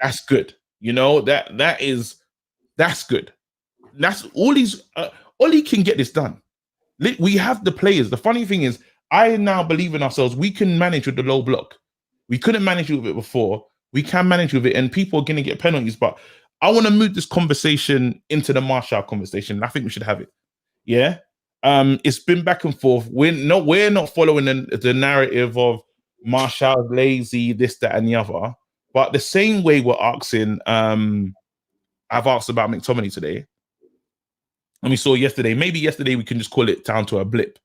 That's good. That's good. That's all Ollie can get this done. We have the players. The funny thing is, I now believe in ourselves. We can manage with the low block. We couldn't manage with it before. We can manage with it, and people are going to get penalties. But I want to move this conversation into the Martial conversation. I think we should have it. Yeah. It's been back and forth. We're not following the narrative of Martial lazy, this, that, and the other. But the same way we're asking, I've asked about McTominay today. And we saw yesterday, maybe yesterday we can just call it down to a blip.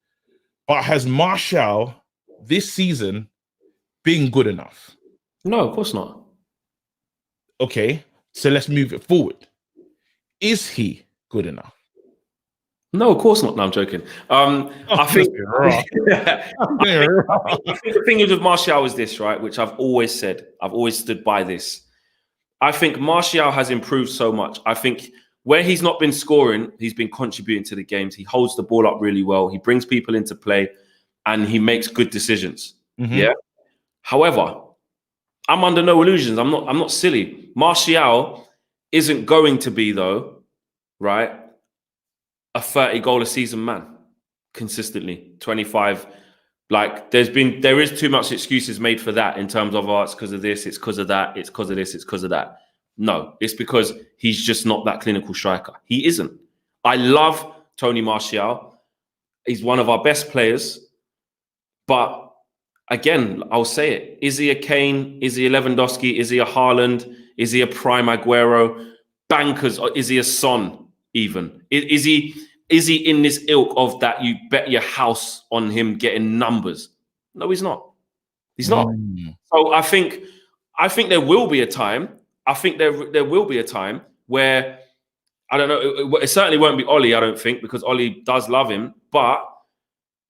But has Martial this season been good enough? No, of course not. Okay, so let's move it forward. Is he good enough? No, of course not. No, I'm joking. I think the thing is with Martial is this, right? Which I've always said. I've always stood by this. I think Martial has improved so much. I think where he's not been scoring, he's been contributing to the games. He holds the ball up really well. He brings people into play, and he makes good decisions. Yeah. However, I'm under no illusions. I'm not silly. Martial isn't going to be, though, right, a 30 goal a season man consistently. 25. Like there is too much excuses made for that in terms of, it's because of this, it's because of that, it's because of this, it's because of that. No, it's because he's just not that clinical striker. He isn't. I love Tony Martial. He's one of our best players. But again, I'll say it. Is he a Kane? Is he a Lewandowski? Is he a Haaland? Is he a prime Aguero? Bankers? Or is he a Son even? Is he in this ilk of that you bet your house on him getting numbers? No, he's not. He's not. So I think there will be a time. I think there will be a time where, I don't know, it certainly won't be Ollie, I don't think, because Ollie does love him. But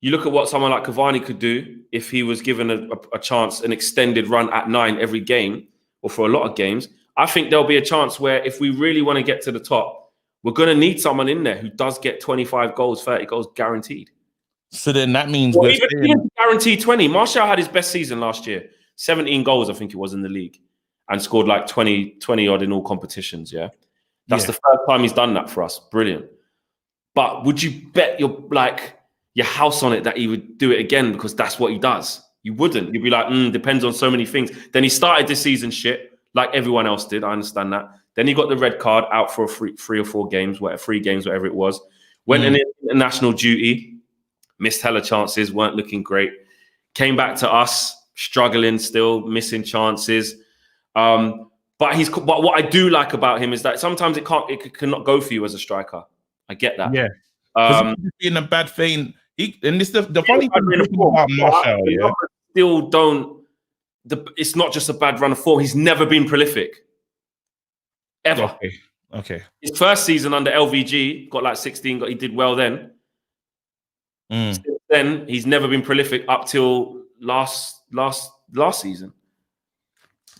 you look at what someone like Cavani could do if he was given a chance, an extended run at 9 every game, or for a lot of games. I think there'll be a chance where if we really want to get to the top, we're going to need someone in there who does get 25 goals, 30 goals guaranteed. So then that means even guaranteed 20. Martial had his best season last year. 17 goals, I think it was, in the league. And scored like 20 odd in all competitions, yeah? That's the first time he's done that for us. Brilliant. But would you bet your house on it that he would do it again because that's what he does? You wouldn't. You'd be like, depends on so many things. Then he started this season shit, like everyone else did. I understand that. Then he got the red card, out for 3 or 4 games, 3 games, whatever it was. Went in international duty, missed hella chances, weren't looking great. Came back to us, struggling still, missing chances. But what I do like about him is that sometimes it cannot go for you as a striker. I get that. Yeah. In a bad vein. And this the funny thing about Martial, still don't. It's not just a bad run of form. He's never been prolific. Ever. Okay. His first season under LVG got like 16. He did well then. Since then, he's never been prolific up till last season.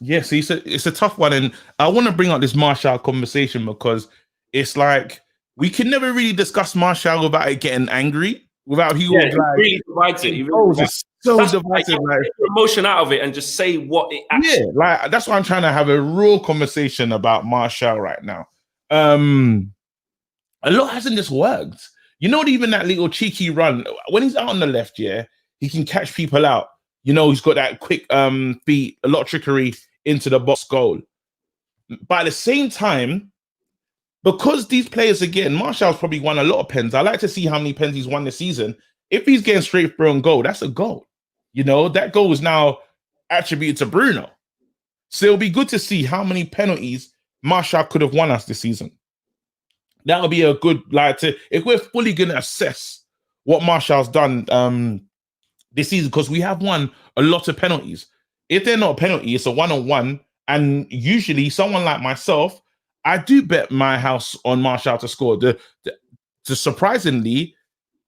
Yes, it's a tough one, and I want to bring up this Martial conversation because it's like we can never really discuss Martial without it getting angry, without he really divides it. So divisive, take emotion out of it and just say what it actually. Yeah, that's why I'm trying to have a real conversation about Martial right now. A lot hasn't just worked. You know, even that little cheeky run when he's out on the left, he can catch people out. You know, he's got that quick feet, a lot of trickery into the box goal. But at the same time, because these players are getting, Martial's probably won a lot of pens. I like to see how many pens he's won this season. If he's getting straight through and goal, that's a goal. You know, that goal is now attributed to Bruno. So it'll be good to see how many penalties Martial could have won us this season. That'll be a good, if we're fully going to assess what Martial's done this season, because we have won a lot of penalties. If they're not a penalty, it's a one-on-one. And usually someone like myself, I do bet my house on Martial to score. Surprisingly,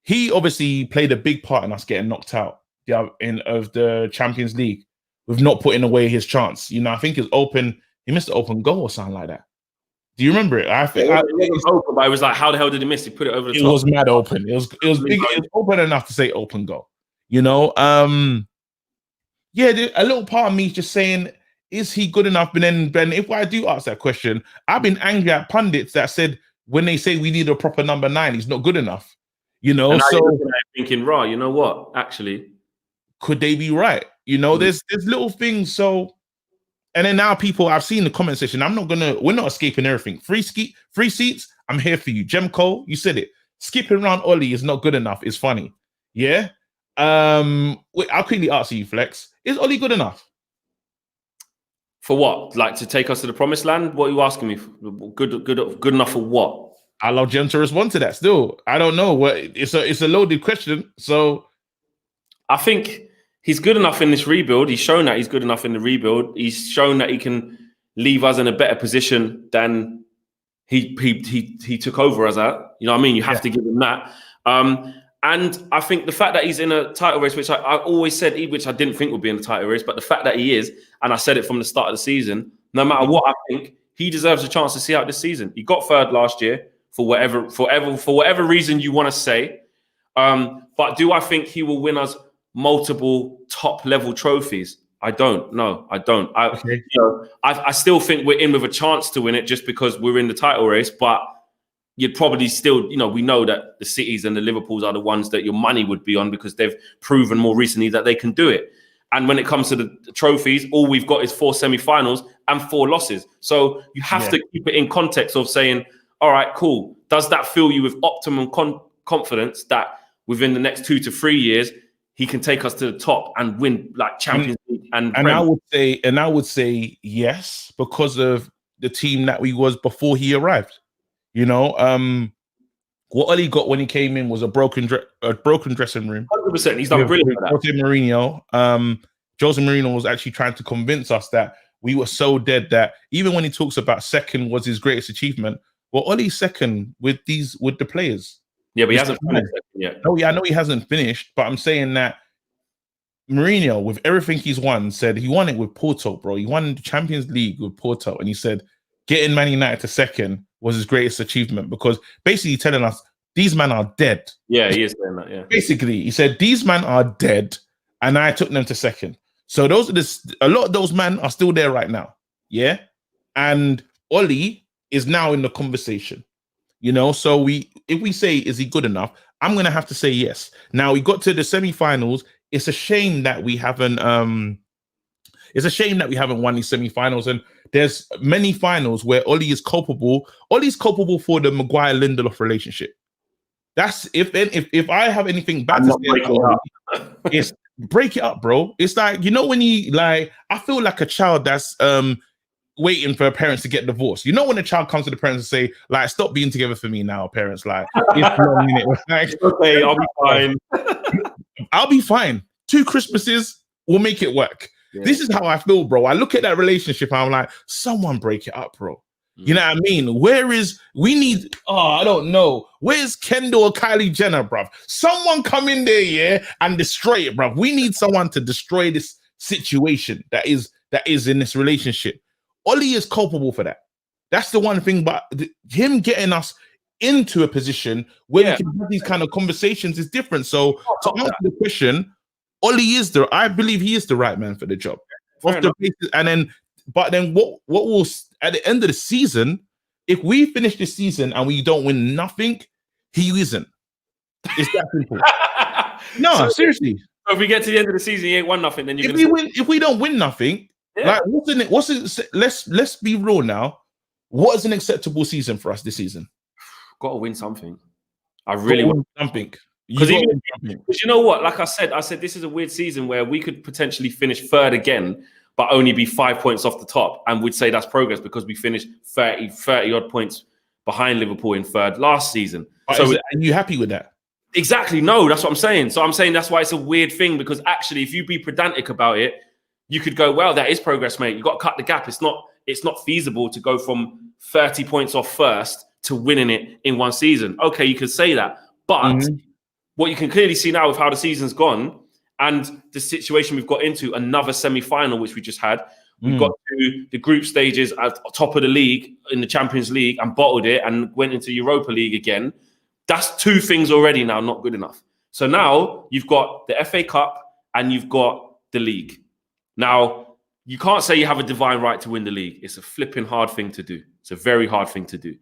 he obviously played a big part in us getting knocked out of the Champions League with not putting away his chance. You know, I think he missed an open goal or something like that. Do you remember it? I think it was open, but it was like, how the hell did he miss? He put it over the top. It was mad open. It was big. It was open enough to say open goal. You know, yeah. A little part of me is just saying, is he good enough? But then, if I do ask that question, I've been angry at pundits that said when they say we need a proper number 9, he's not good enough. You know, so thinking, right? You know what? Actually, could they be right? You know, there's little things. So. And then now I've seen the comment section. We're not escaping everything. Free seats, I'm here for you. Jemco, you said it. Skipping around Ollie is not good enough. It's funny. Yeah. Wait, I'll quickly ask you, Flex. Is Ollie good enough? For what? Like to take us to the promised land? What are you asking me? Good enough for what? I love Jem to respond to that still. I don't know. It's a loaded question. So I think he's good enough in this rebuild. He's shown that he's good enough in the rebuild. He's shown that he can leave us in a better position than he took over us at. You know what I mean? You have to give him that. And I think the fact that he's in a title race, which I always said, which I didn't think would be in a title race, but the fact that he is, and I said it from the start of the season, no matter what I think, he deserves a chance to see out this season. He got third last year for whatever reason you want to say. But do I think he will win us multiple top level trophies? I don't. No, I don't. I still think we're in with a chance to win it just because we're in the title race, but you'd probably still, we know that the Cities and the Liverpools are the ones that your money would be on because they've proven more recently that they can do it. And when it comes to the trophies, all we've got is 4 semi-finals and 4 losses. So you have to keep it in context of saying, all right, cool. Does that fill you with optimum confidence that within the next 2 to 3 years, he can take us to the top and win like Champions League and I would say yes, because of the team that we was before he arrived. You know, what Ollie got when he came in was a broken dressing room. 100%. He's done brilliant for that. Jose Mourinho was actually trying to convince us that we were so dead that even when he talks about second was his greatest achievement, well, Ollie's second with the players. Yeah, but he hasn't finished yet. Oh, yeah, I know he hasn't finished, but I'm saying that Mourinho, with everything he's won, said he won it with Porto, bro. He won the Champions League with Porto, and he said getting Man United to second was his greatest achievement because basically telling us these men are dead. Yeah, he is saying that, yeah. Basically, he said these men are dead, and I took them to second. So a lot of those men are still there right now, yeah? And Ollie is now in the conversation. You know, so if we say, is he good enough? I'm going to have to say yes. Now, we got to the semi-finals. It's a shame that we haven't won these semi-finals. And there's many finals where Ollie is culpable. Ollie's culpable for the Maguire-Lindelof relationship. That's if I have anything bad to say about Ollie, it's break it up, bro. It's like, when I feel like a child that's waiting for parents to get divorced. When a child comes to the parents and say, like, stop being together for me now, parents. Like, it's long, innit? Like, okay, I'll be fine. I'll be fine. 2 Christmases will make it work. Yeah. This is how I feel, bro. I look at that relationship and I'm like, someone break it up, bro. You know what I mean? I don't know. Where's Kendall or Kylie Jenner, bruv? Someone come in there, yeah, and destroy it, bruv. We need someone to destroy this situation that is in this relationship. Ollie is culpable for that. That's the one thing, but him getting us into a position where we can have these kind of conversations is different. So to answer the question, Ollie I believe he is the right man for the job. But then what will, at the end of the season, if we finish the season and we don't win nothing, he isn't. It's that simple. No, seriously. So if we get to the end of the season, you ain't won nothing, then you're If we win, if we don't win nothing, Yeah. like what's it? Let's be real now. What is an acceptable season for us this season? got to win something. I really want something. Because you know what? Like I said this is a weird season where we could potentially finish third again, but only be 5 points off the top, and we'd say that's progress because we finished 30 odd points behind Liverpool in third last season. So are you happy with that? Exactly. No, that's what I'm saying. So I'm saying that's why it's a weird thing, because actually, if you be pedantic about it, you could go, well, that is progress, mate. You got to cut the gap. It's not feasible to go from 30 points off first to winning it in one season. Okay, you could say that, but what you can clearly see now with how the season's gone and the situation we've got into, another semi-final, which we just had, we've got to the group stages at top of the league in the Champions League and bottled it and went into Europa League again. That's two things already now not good enough. So now you've got the FA Cup and you've got the league. Now, you can't say you have a divine right to win the league. It's a flipping hard thing to do. It's a very hard thing to do.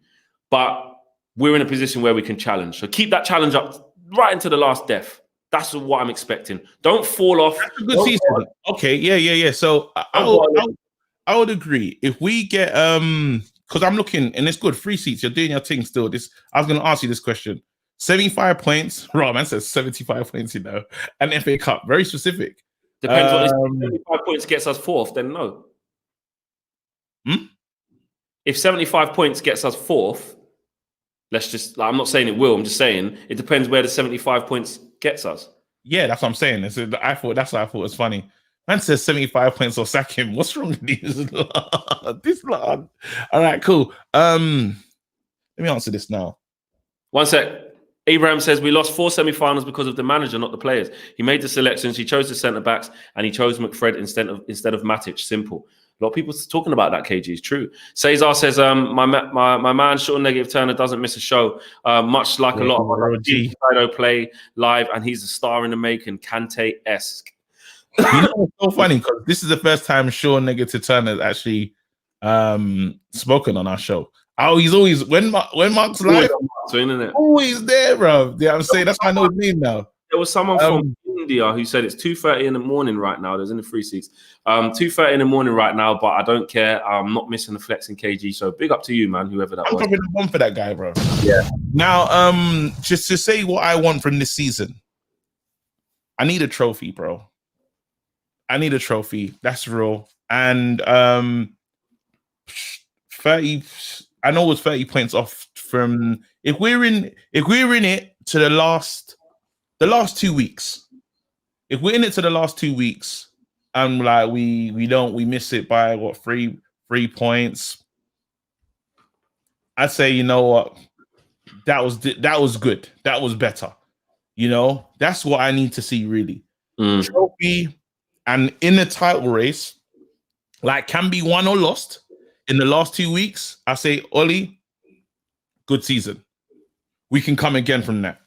But we're in a position where we can challenge. So keep that challenge up right into the last death. That's what I'm expecting. Don't fall off. That's a good season. Okay, yeah. So I would agree. If we get because I'm looking and it's good, 3 seats. You're doing your thing still. I was gonna ask you this question. 75 points. Right, man says 75 points, and FA Cup. Very specific. Depends on if 75 points gets us fourth, then no. If 75 points gets us fourth, let's just, I'm not saying it will, I'm just saying it depends where the 75 points gets us. Yeah, that's what I'm saying. That's what I thought was funny. Man says 75 points or sack him. What's wrong with this lad? All right, cool. Let me answer this now. One sec. Abraham says we lost 4 semi-finals because of the manager, not the players. He made the selections, he chose the centre-backs, and he chose McFred instead of Matic. Simple. A lot of people talking about that, KG. It's true. Cesar says, my man, Sean Negative Turner, doesn't miss a show. Much like a lot of other Diallo play live, and he's a star in the making, Kante-esque. It's so funny because this is the first time Sean Negative Turner has actually spoken on our show. Oh, he's always when Mark's live, always there, bro. Yeah, I'm saying that's why I know his name now. There was someone from India who said it's 2:30 in the morning right now. There's in the 3 seats. 2:30 in the morning right now, but I don't care. I'm not missing the flexing KG. So big up to you, man. Whoever that was. I'm probably the one for that guy, bro. Yeah. Now, just to say what I want from this season, I need a trophy, bro. I need a trophy. That's real. And 30. I know it was 30 points off from if we're in it to the last 2 weeks. If we're in it to the last 2 weeks, and like we miss it by what 3 points. I'd say, you know what, that was good. That was better. That's what I need to see really. Trophy and in the title race, like can be won or lost. In the last 2 weeks, I say, Ollie, good season. We can come again from that.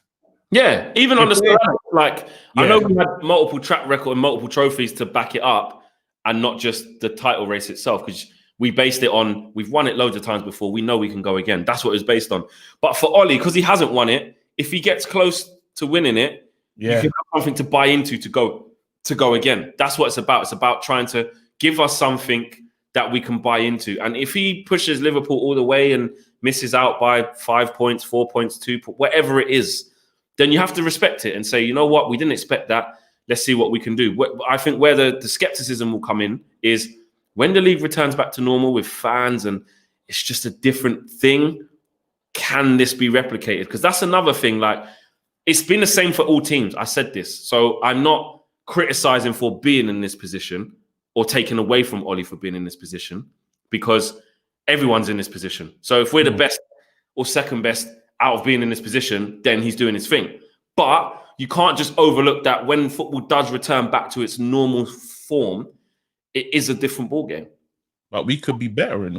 Yeah, even on the I know we had multiple track record and multiple trophies to back it up, and not just the title race itself, because we based it on we've won it loads of times before. We know we can go again. That's what it was based on. But for Ollie, because he hasn't won it, if he gets close to winning it, you can have something to buy into to go again. That's what it's about. It's about trying to give us something that we can buy into. And if he pushes Liverpool all the way and misses out by 5 points, 4 points, 2 points, whatever it is, then you have to respect it and say, you know what, we didn't expect that. Let's see what we can do. I think where the skepticism will come in is when the league returns back to normal with fans and it's just a different thing, can this be replicated? Because that's another thing. Like, it's been the same for all teams. I said this. So I'm not criticizing for being in this position or taking away from Ollie for being in this position, because everyone's in this position. So if we're the best or second best out of being in this position, then he's doing his thing. But you can't just overlook that when football does return back to its normal form, it is a different ballgame. But we could be better in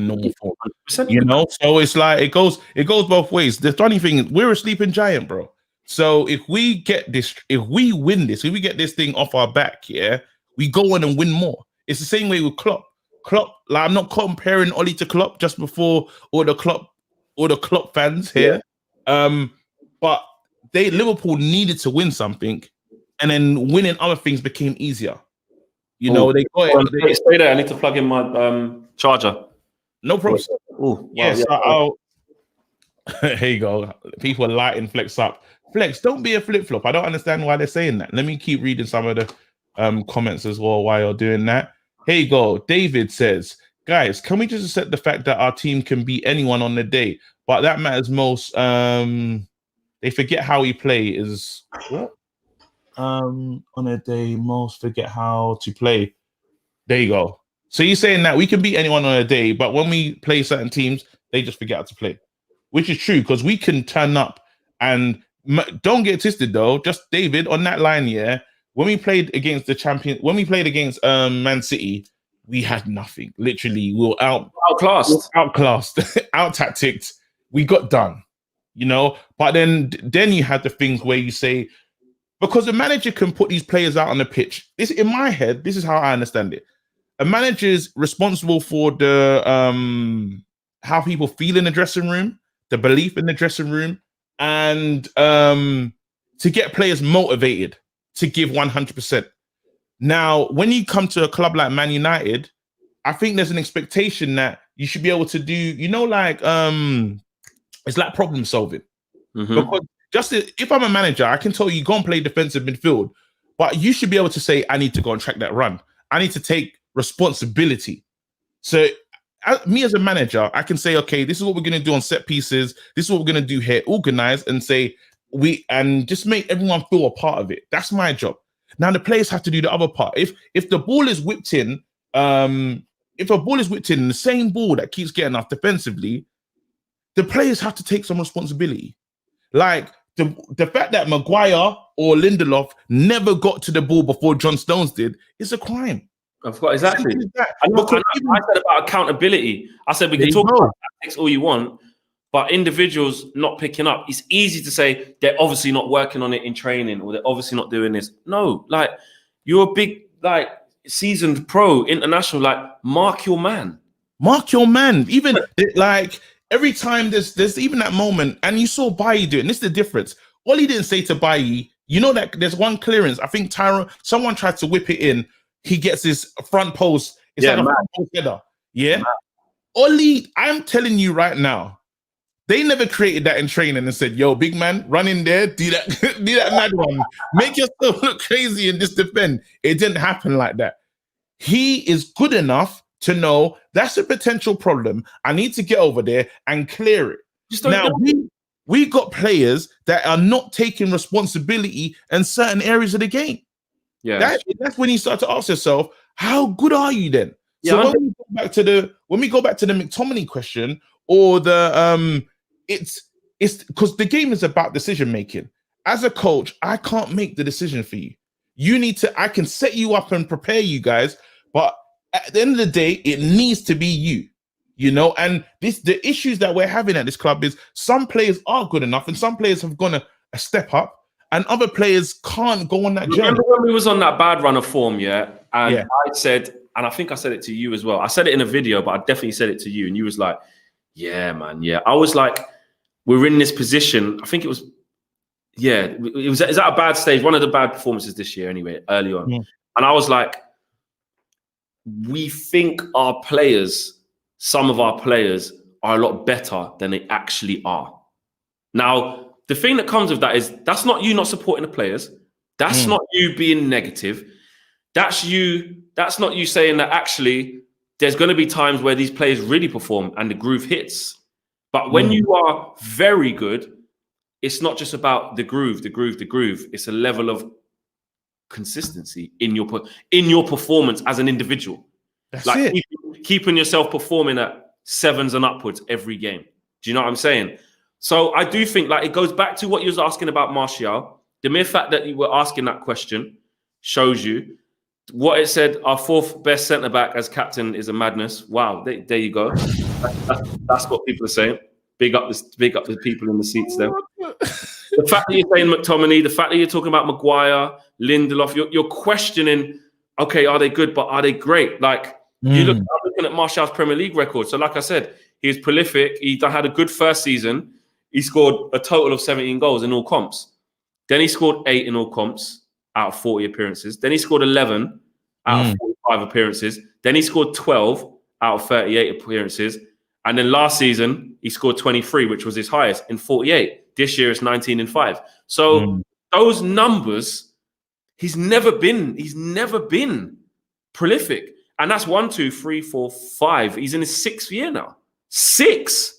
normal form, So it's like it goes both ways. The funny thing is, we're a sleeping giant, bro. So if we get this, if we win this, if we get this thing off our back, we go on and win more. It's the same way with Klopp. Like, I'm not comparing Ollie to Klopp just before all the Klopp fans here. But Liverpool needed to win something and then winning other things became easier. You know, they got it. Stay there. I need to plug in my charger. No problem. Wow, Yes, here you go. People are lighting Flex up. Flex, don't be a flip-flop. I don't understand why they're saying that. Let me keep reading some of the comments as well while you're doing that. Here you go. David says, guys, can we just accept the fact that our team can beat anyone on the day? But that matters most. They forget how we play is what? On a day, most forget how to play. There you go. So you're saying that we can beat anyone on a day, but when we play certain teams, they just forget how to play, which is true because we can turn up and don't get twisted though. Just David on that line, yeah. When we played against the champion, when we played against Man City, we had nothing. Literally, we were outclassed, out-tacticked. We got done, you know. But then you had the things where you say, because the manager can put these players out on the pitch. This, in my head, this is how I understand it. A manager is responsible for the how people feel in the dressing room, the belief in the dressing room, and to get players motivated to give 100%. Now, when you come to a club like Man United, I think there's an expectation that you should be able to do, you know, like it's like problem solving. Because just if I'm a manager, I can tell you go and play defensive midfield, but you should be able to say, I need to go and track that run. I need to take responsibility. So me as a manager, I can say, okay, this is what we're going to do on set pieces. This is what we're going to do here, organize and say and just make everyone feel a part of it. That's my job. Now the players have to do the other part. If the ball is whipped in, if a ball is whipped in the same ball that keeps getting us defensively, the players have to take some responsibility. Like the fact that Maguire or Lindelof never got to the ball before John Stones did is a crime. Of course, exactly. I said about accountability. I said we can talk about tactics all you want, but individuals not picking up. It's easy to say they're obviously not working on it in training or they're obviously not doing this. No, like you're a big, like seasoned pro, international, like mark your man. Mark your man. Even like every time there's even that moment, and you saw Bailly do it, and this is the difference. All he didn't say to Bailly, you know that there's one clearance. I think someone tried to whip it in. He gets his front post. It's like a front post header. Yeah. Oli, I'm telling you right now, they never created that in training and said, yo, big man, run in there, do that, do that mad one. Make yourself look crazy and just defend. It didn't happen like that. He is good enough to know that's a potential problem. I need to get over there and clear it. Now, we got players that are not taking responsibility in certain areas of the game. Yeah, that's when you start to ask yourself, how good are you then? Yeah, so when we go back to the McTominay question, or the it's because the game is about decision making. As a coach, I can't make the decision for you. You need to. I can set you up and prepare you guys, but at the end of the day, it needs to be you. You know, and the issues that we're having at this club is some players are good enough, and some players have gone a step up. And other players can't go on that journey. Remember when we was on that bad run of form, I said, and I think I said it to you as well. I said it in a video, but I definitely said it to you. And you was like, yeah, man, yeah. I was like, we're in this position. I think it was, it was at a bad stage. One of the bad performances this year anyway, early on. Yeah. And I was like, we think our players, some of our players are a lot better than they actually are. Now, the thing that comes with that is that's not you not supporting the players. That's not you being negative. That's not you saying that actually there's going to be times where these players really perform and the groove hits. But when you are very good, it's not just about the groove. It's a level of consistency in your performance as an individual. That's like keeping yourself performing at 7s and upwards every game. Do you know what I'm saying? So I do think like it goes back to what you was asking about Martial. The mere fact that you were asking that question shows you what it said. Our 4th best centre back as captain is a madness. Wow, there you go. That's what people are saying. Big up the people in the seats there. The fact that you're saying McTominay, the fact that you're talking about Maguire, Lindelof, you're questioning. Okay, are they good? But are they great? Like I'm looking at Martial's Premier League record. So like I said, he was prolific. He had a good first season. He scored a total of 17 goals in all comps. Then he scored 8 in all comps. out of 40 appearances. Then he scored 11 out of 45 appearances. Then he scored 12 out of 38 appearances. And then last season, he scored 23, which was his highest, in 48. This year, it's 19 and 5. So those numbers, he's never been prolific. And that's 1, 2, 3, 4, 5. He's in his 6th year now. 6.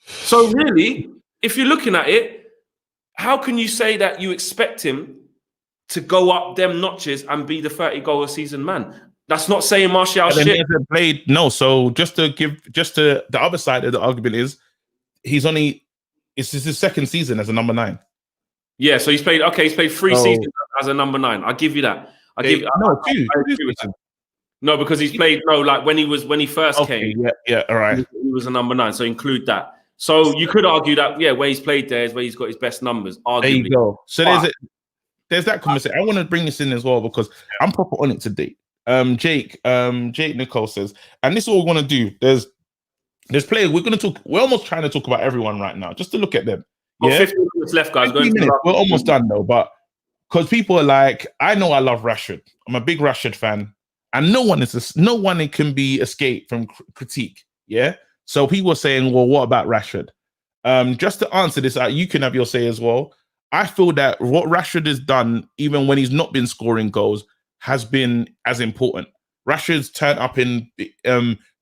So really, if you're looking at it, how can you say that you expect him to go up them notches and be the 30-goal a season man? That's not saying Martial shit. Played, no, so just to the other side of the argument is it's his 2nd season as a number 9. Yeah, so he's played 3 seasons as a number 9. I'll give you that. I agree with that. No, because he's played like when he first came. Yeah, all right. He was a number 9, so include that. So you could argue that where he's played there is where he's got his best numbers. Arguably. There you go. So there's that conversation. I want to bring this in as well because I'm proper on it today. Jake Nicole says, and this is what we want to do. There's players. We're almost trying to talk about everyone right now, just to look at them. Yeah, 15 minutes left, guys. 15 minutes. We're almost done though, but because people are like, I know I love Rashford. I'm a big Rashford fan, and no one can be escaped from critique. Yeah. So people are saying, well, what about Rashford? Just to answer this, you can have your say as well. I feel that what Rashford has done, even when he's not been scoring goals, has been as important. Rashford's turned up in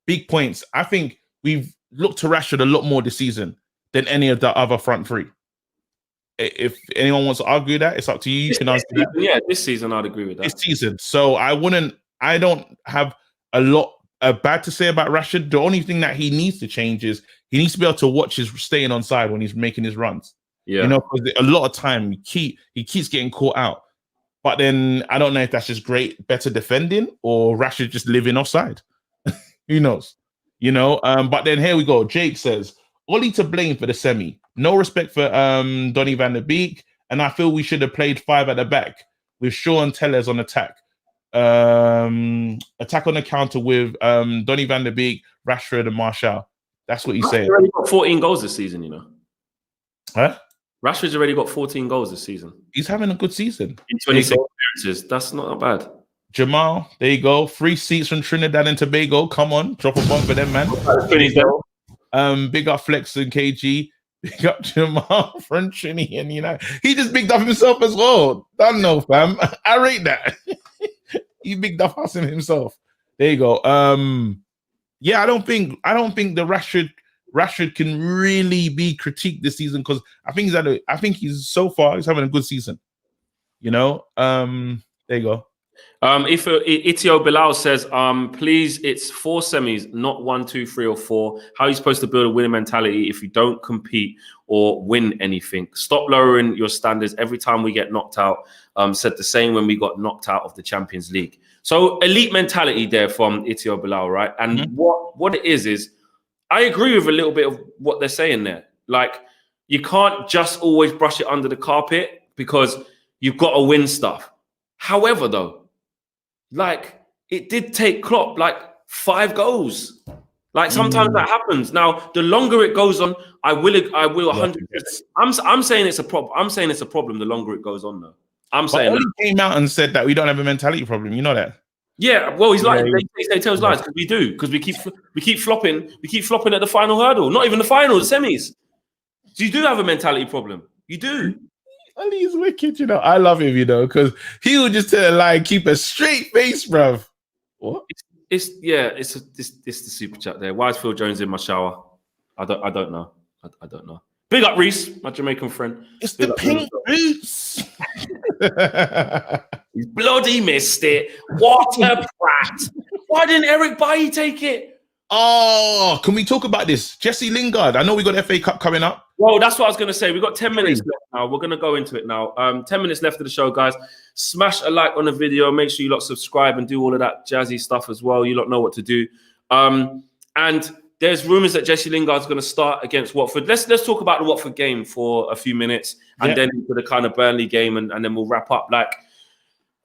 big points. I think we've looked to Rashford a lot more this season than any of the other front three. If anyone wants to argue that, it's up to you. You can argue that. Yeah, this season I'd agree with that. This season. So I don't have a lot bad to say about Rashford. The only thing that he needs to change is he needs to be able to watch his staying on side when he's making his runs. Yeah. You know, because a lot of time he keeps getting caught out. But then I don't know if that's just better defending or Rashford just living offside. Who knows? You know, but then here we go. Jake says, Ollie to blame for the semi. No respect for Donny van der Beek. And I feel we should have played 5 at the back with Shaw and Tellez on attack. Attack on the counter with Donny van der Beek, Rashford and Martial. That's what he's saying. He's already got 14 goals this season, you know. Huh? Rashford's already got 14 goals this season. He's having a good season. In 26 appearances. That's not bad. Jamal, there you go. 3 seats from Trinidad and Tobago. Come on, drop a bomb for them, man. Big up Flex and KG. Big up Jamal from Trini, and you know he just bigged up himself as well. Don't know, fam. I rate that. He bigged up us himself. There you go. Yeah, I don't think the Rashford can really be critiqued this season because I think he's so far he's having a good season. You know, there you go. If Itio Bilal says, please, it's 4 semis, not 1, 2, 3, or 4. How are you supposed to build a winning mentality if you don't compete or win anything? Stop lowering your standards every time we get knocked out. Said the same when we got knocked out of the Champions League. So elite mentality there from Itio Bilal, right? And what it is I agree with a little bit of what they're saying there. Like, you can't just always brush it under the carpet because you've got to win stuff. However, though, like, it did take Klopp like 5 goals. Like, sometimes that happens. Now, the longer it goes on, I will 100%. I'm saying it's a problem. I'm saying it's a problem the longer it goes on, though. I'm saying he came out and said that we don't have a mentality problem. You know that? Yeah. Well, he's like they tell us lies because we do, because we keep flopping. We keep flopping at the final hurdle. Not even the final, the semis. So you do have a mentality problem. You do. And he's wicked, you know. I love him, you know, because he would just tell a lie and keep a straight face, bruv. What? It's the super chat there. Why is Phil Jones in my shower? I don't know. I don't know. Big up Reese, my Jamaican friend. It's the pink boots. He's bloody missed it. What a brat. Why didn't Eric Bailly take it? Oh, can we talk about this? Jesse Lingard. I know we got FA Cup coming up. Well, that's what I was going to say. We've got 10 minutes left now. We're going to go into it now. 10 minutes left of the show, guys. Smash a like on the video. Make sure you lot subscribe and do all of that jazzy stuff as well. You lot know what to do. And there's rumours that Jesse Lingard's going to start against Watford. Let's talk about the Watford game for a few minutes and then into the kind of Burnley game and then we'll wrap up. Like,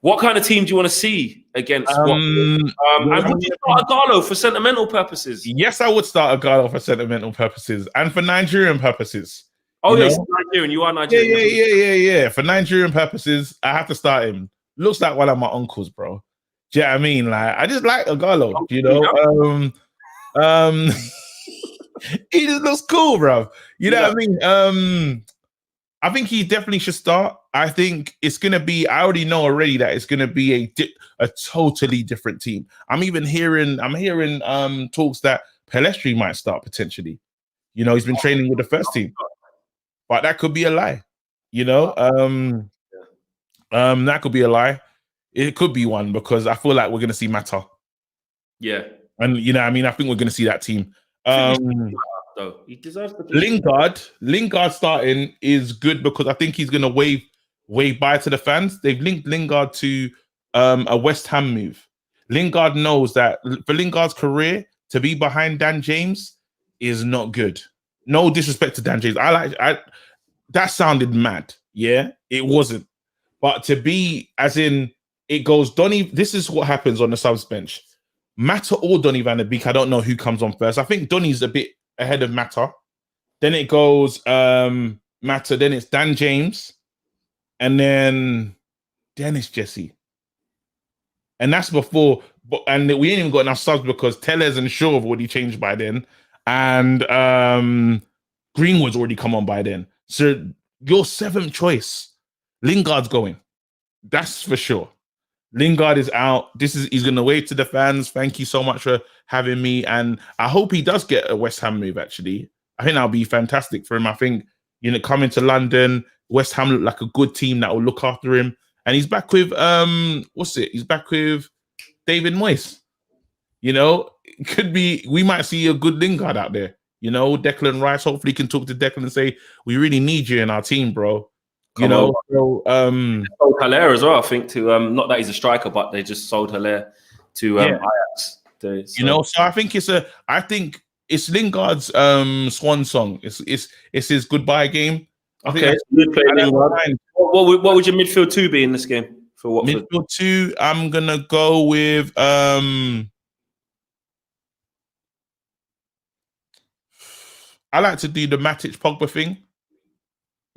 what kind of team do you want to see against Watford? And would you start Diallo for sentimental purposes? Yes, I would start Diallo for sentimental purposes and for Nigerian purposes. Oh, yes, Nigerian. You are Nigerian. Yeah. For Nigerian purposes, I have to start him. looks like one of my uncles, bro. Do you know what I mean? Like, I just like Igalo, you know. He just looks cool, bro. You know what I mean? I think he definitely should start. I think it's gonna be. I already know already that it's gonna be a totally different team. I'm hearing talks that Pelestri might start potentially. You know, he's been training with the first team, but that could be a lie. You know, that could be a lie. It could be one because I feel like we're gonna see Mata. Yeah, and you know, I mean, I think we're gonna see that team. Though he deserves the Lingard starting is good because I think he's gonna wave bye to the fans. They've linked Lingard to a West Ham move. Lingard knows that for Lingard's career to be behind Dan James is not good. No disrespect to Dan James. That sounded mad. Yeah, it wasn't. But to be as in it goes Donny. This is what happens on the subs bench. Mata or Donny van der Beek. I don't know who comes on first. I think Donny's a bit ahead of Mata. Then it goes Mata. Then it's Dan James, and then Dennis Jesse. And that's before. And we ain't even got enough subs because Tellez and Shaw have already changed by then, and Greenwood's already come on by then. So your seventh choice, Lingard's going. That's for sure. Lingard is out. He's going to wave to the fans. Thank you so much for having me. And I hope he does get a West Ham move, actually. I think that'll be fantastic for him. I think, you know, coming to London, West Ham look like a good team that will look after him. And he's back with, He's back with David Moyes. You know, it could be, we might see a good Lingard out there. You know, Declan Rice hopefully can talk to Declan and say, we really need you in our team, bro. You know, so sold Haller as well, I think, to not that he's a striker, but they just sold Haller to Ajax. You know, so I think it's Lingard's swan song. It's his goodbye game. Okay, what would your midfield two be in this game for Watford? Midfield two, I'm gonna go with I like to do the Matic Pogba thing.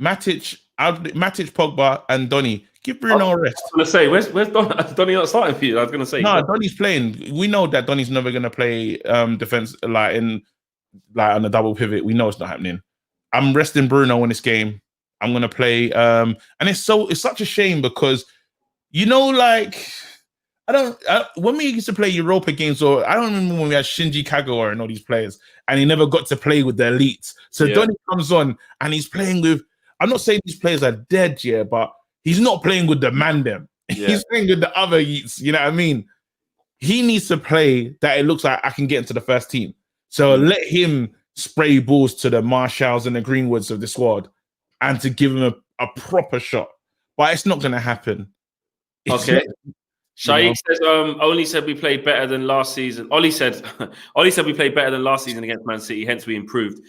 Matic, Pogba, and Donny. Give Bruno a rest. I was going to say, where's Donny not starting for you? I was going to say. No, Donny's playing. We know that Donny's never going to play defense like on a double pivot. We know it's not happening. I'm resting Bruno in this game. I'm going to play. And it's such a shame because, you know, like, when we used to play Europa games, or I don't remember when we had Shinji Kagawa and all these players, and he never got to play with the elites. So Donny comes on and he's playing with, I'm not saying these players are dead, but he's not playing with the man them. Yeah. He's playing with the other youths, you know what I mean? He needs to play that it looks like I can get into the first team. So let him spray balls to the Marshalls and the Greenwoods of the squad and to give him a proper shot. But it's not going to happen. Okay. Shaikh says, Oli said we played better than last season. Oli said we played better than last season against Man City, hence we improved.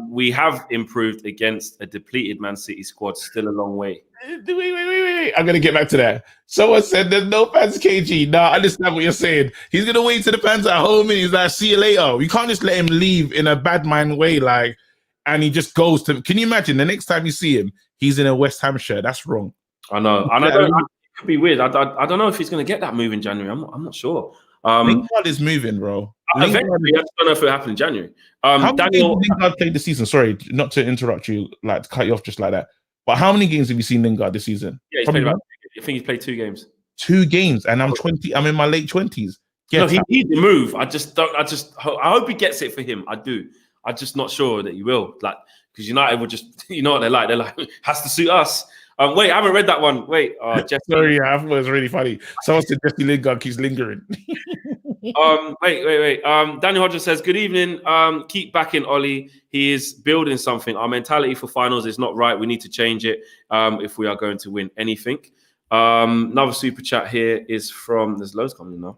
We have improved against a depleted Man City squad, still a long way. Wait. I'm going to get back to that. Someone said there's no fans, KG. No, I understand what you're saying. He's going to wait to the fans at home and he's like, see you later. We can't just let him leave in a bad mind way, like, and he just goes to, can you imagine the next time you see him, he's in a West Ham shirt? That's wrong. I know. And it could be weird. I don't know if he's going to get that move in January. I'm not sure. Lingard is moving, bro. Eventually, I just don't know if it'll happen in January. How many games Lingard played this season? Sorry, not to interrupt you, like to cut you off just like that. But how many games have you seen Lingard this season? Yeah, he's played I think he's played 2 games. 2 games, and I'm 20. I'm in my late 20s. No, he needs to move. I hope he gets it for him. I do. I'm just not sure that he will. Like, because United will just, you know what they're like. They're like, has to suit us. Wait, I haven't read that one. Wait, Jesse. Sorry, I thought it was really funny. Someone said Jesse Lingard keeps lingering. Wait. Daniel Hodges says, good evening. Keep backing Ollie. He is building something. Our mentality for finals is not right. We need to change it if we are going to win anything. Another super chat here is from, there's loads coming in now.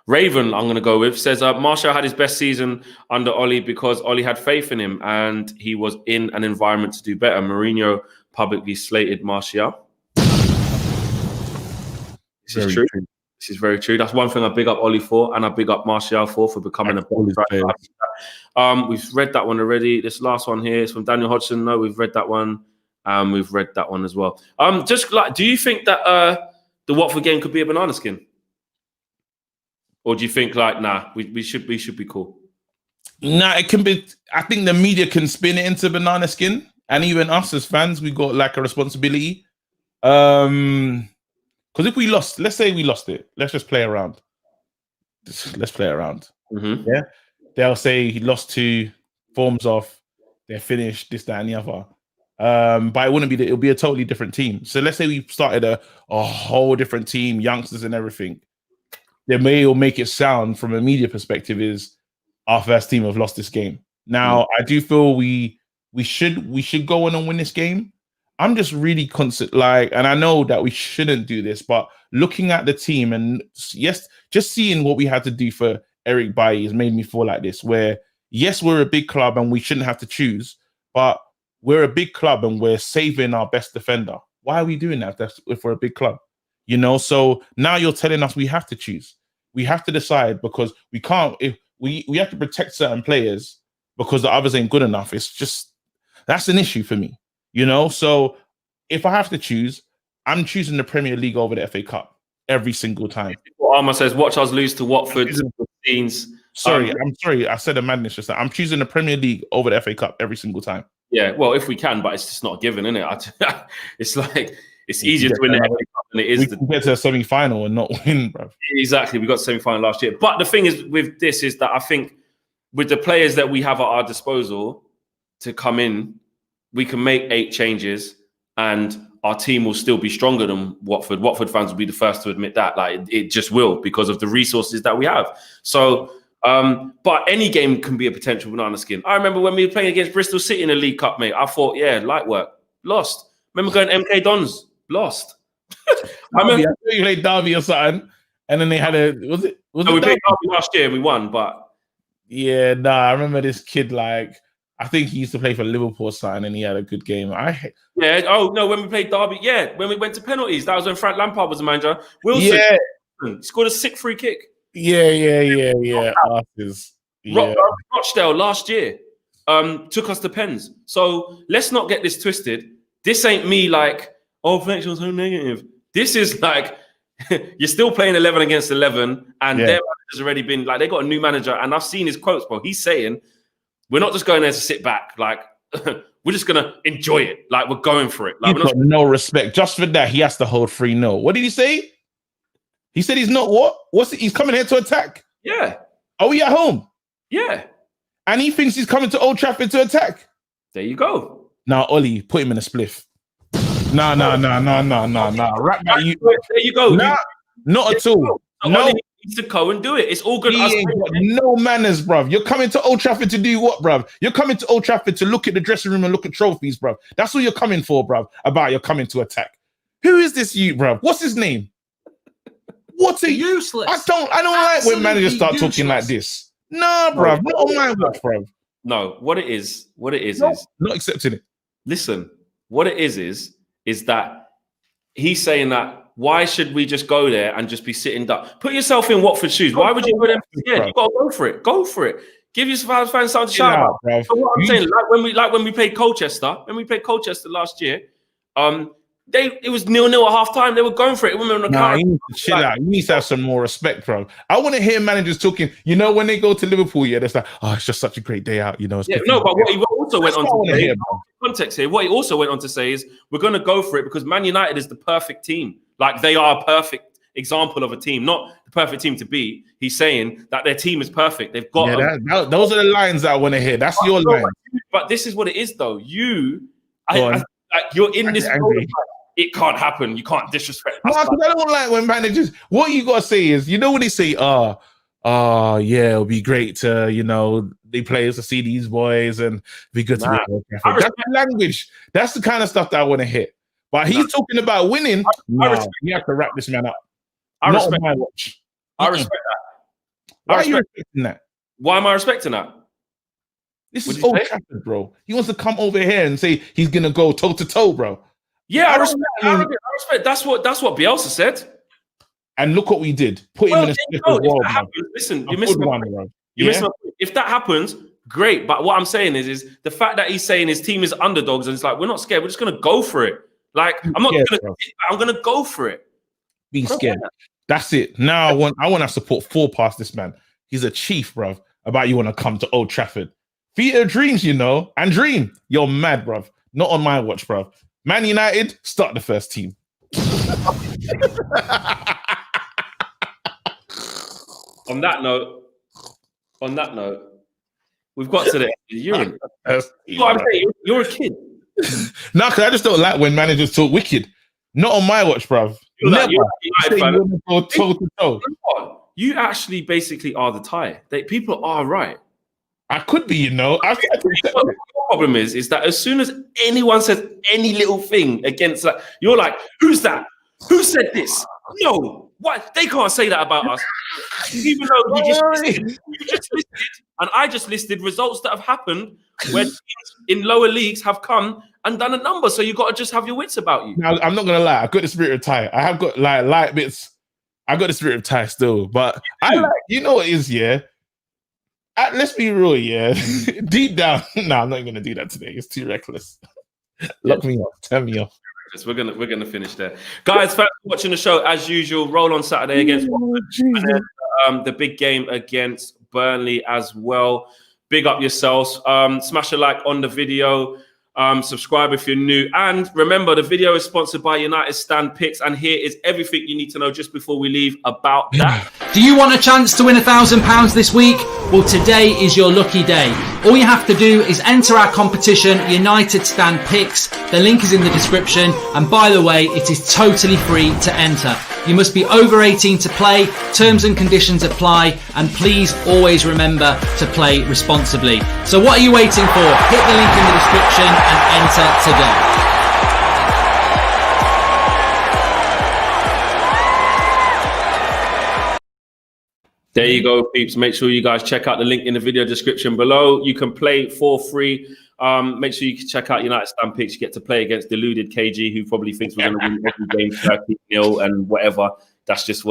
Raven, I'm going to go with, says Martial had his best season under Ollie because Ollie had faith in him and he was in an environment to do better. Mourinho publicly slated Martial. This is true. This is very true. That's one thing I big up Ollie for, and I big up Martial for becoming a better striker. We've read that one already. This last one here is from Daniel Hodgson. No, we've read that one. We've read that one as well. Just like, do you think that the Watford game could be a banana skin, or do you think like, nah, we should be cool? Nah, it can be. I think the media can spin it into banana skin, and even us as fans, we got like a responsibility. Because if we lost, let's say we lost it, let's just play around. Let's play around. Mm-hmm. Yeah, they'll say he lost 2, forms off, they're finished, this, that, and the other. But it wouldn't be. It'll be a totally different team. So let's say we started a whole different team, youngsters and everything. They may or make it sound from a media perspective is our first team have lost this game. Now, I do feel we should go on and win this game. I'm just really and I know that we shouldn't do this, but looking at the team and yes, just seeing what we had to do for Eric Bailly has made me feel like this, where yes, we're a big club and we shouldn't have to choose, but we're a big club and we're saving our best defender. Why are we doing that if we're a big club? You know, so now you're telling us we have to choose. We have to decide because we can't, if we have to protect certain players because the others ain't good enough. It's just, that's an issue for me, you know? So if I have to choose, I'm choosing the Premier League over the FA Cup every single time. Armour says, watch us lose to Watford. Sorry, I'm sorry. I said a madness just that. I'm choosing the Premier League over the FA Cup every single time. Yeah, well, if we can, but it's just not a given, isn't it? It's like, it's easier to win the FA Cup than it is to get to a semi-final and not win, bro. Exactly. We got semi-final last year. But the thing is with this is that I think with the players that we have at our disposal to come in, we can make 8 changes and our team will still be stronger than Watford. Watford fans will be the first to admit that. Like, it just will because of the resources that we have. So, but any game can be a potential banana skin. I remember when we were playing against Bristol City in the League Cup, mate. I thought, yeah, light work. Lost. Remember going to MK Dons? Lost. I remember you played Derby or something, and then they had we played Derby last year and we won, but yeah, nah, I remember this kid, like, I think he used to play for Liverpool or something, and he had a good game. When we played Derby, when we went to penalties, that was when Frank Lampard was the manager. Wilson scored a sick free kick. Yeah. Rochdale last year took us to pens. So let's not get this twisted. This ain't me like, Fletcher was so negative. This is like, you're still playing 11 against 11, and their manager's already been, like, they got a new manager, and I've seen his quotes, bro. He's saying, we're not just going there to sit back. Like, we're just going to enjoy it. Like, we're going for it. Like, He's got no respect. Just for that, he has to hold 3-0. What did he say? He said he's not what? He's coming here to attack? Yeah. Are we at home? Yeah. And he thinks he's coming to Old Trafford to attack? There you go. Now, Ollie, put him in a spliff. Nah. Right now, there you go. Nah, not at all. No. Ollie needs to go and do it. It's all good. He ain't got no manners, bruv. You're coming to Old Trafford to do what, bruv? You're coming to Old Trafford to look at the dressing room and look at trophies, bruv. That's what you're coming for, bruv. You're coming to attack. Who is this you, bruv? What's his name? What's it? Useless. I don't like when managers start talking like this. Nah, bruv. Not on my watch, bruv. No, what it is is not accepting it. Listen, what it is that he's saying that why should we just go there and just be sitting duck? Put yourself in Watford's shoes. Why would you go there? Yeah, you gotta go for it. Go for it. Give your fans something to shout about. So what I'm saying, like when we played Colchester, last year, it was 0-0 at half time. They were going for it. You need to chill out. You need to have some more respect, bro. I want to hear managers talking. You know, when they go to Liverpool, it's like, it's just such a great day out. You know, but what he also went on to say, context here, what he also went on to say is, we're going to go for it because Man United is the perfect team. Like, they are a perfect example of a team, not the perfect team to beat. He's saying that their team is perfect. They've got those are the lines that I want to hear. That's your line. But this is what it is, though. You're in this. It can't happen. You can't disrespect. I don't like when managers. What you gotta say is, you know, when they say, it'll be great to, they players to see these boys and be good to be. That's the language. That's the kind of stuff that I want to hit. But he's talking about winning. You have to wrap this man up. I respect my watch. I respect that. Why are you respecting that? Why am I respecting that? This is Old Trafford, bro. He wants to come over here and say he's gonna go toe to toe, bro. Yeah, I respect. That's what Bielsa said. And look what we did. Put him in a split as well, listen, you missed my point. If that happens, great. But what I'm saying is the fact that he's saying his team is underdogs and it's like, we're not scared. We're just going to go for it. Like, I'm not going to, I'm going to go for it. Be scared. That's it. Now I want to support 4 past this man. He's a chief, bruv. About you want to come to Old Trafford. Theatre dreams, you know, and dream. You're mad, bruv. Not on my watch, bruv. Man United, start the first team. On that note, we've got to the you're a kid. No, because I just don't like when managers talk wicked. Not on my watch, bruv. Never. Go toe to toe. You actually basically are the tie. People are right. I could be, you know. The problem is that as soon as anyone says any little thing against that, you're like, who's that? Who said this? No, what? They can't say that about us. Even though you just listed, and I just listed results that have happened where teams in lower leagues have come and done a number. So you got to just have your wits about you. Now, I'm not gonna lie. I've got the spirit of tie. I have got like light bits. I got the spirit of tie still, but I like. You know what it is, yeah. Let's be real, yeah. Deep down, no, I'm not gonna do that today. It's too reckless. Lock me off. Turn me off. We're gonna finish there, guys. Thanks for watching the show as usual. Roll on Saturday against Watford, and then, the big game against Burnley as well. Big up yourselves. Smash a like on the video. Subscribe if you're new, and remember the video is sponsored by United Stand Picks, and here is everything you need to know just before we leave about that. Do you want a chance to win £1,000 this week? Well, today is your lucky day. All you have to do is enter our competition, United Stand Picks. The link is in the description, and by the way, it is totally free to enter. You must be over 18 to play. Terms and conditions apply, and please always remember to play responsibly. So what are you waiting for? Hit the link in the description and enter today. There you go, peeps. Make sure you guys check out the link in the video description below. You can play for free. Make sure you can check out United Stand Picks. You get to play against deluded KG, who probably thinks we're going to win every game 30-0 and whatever. That's just what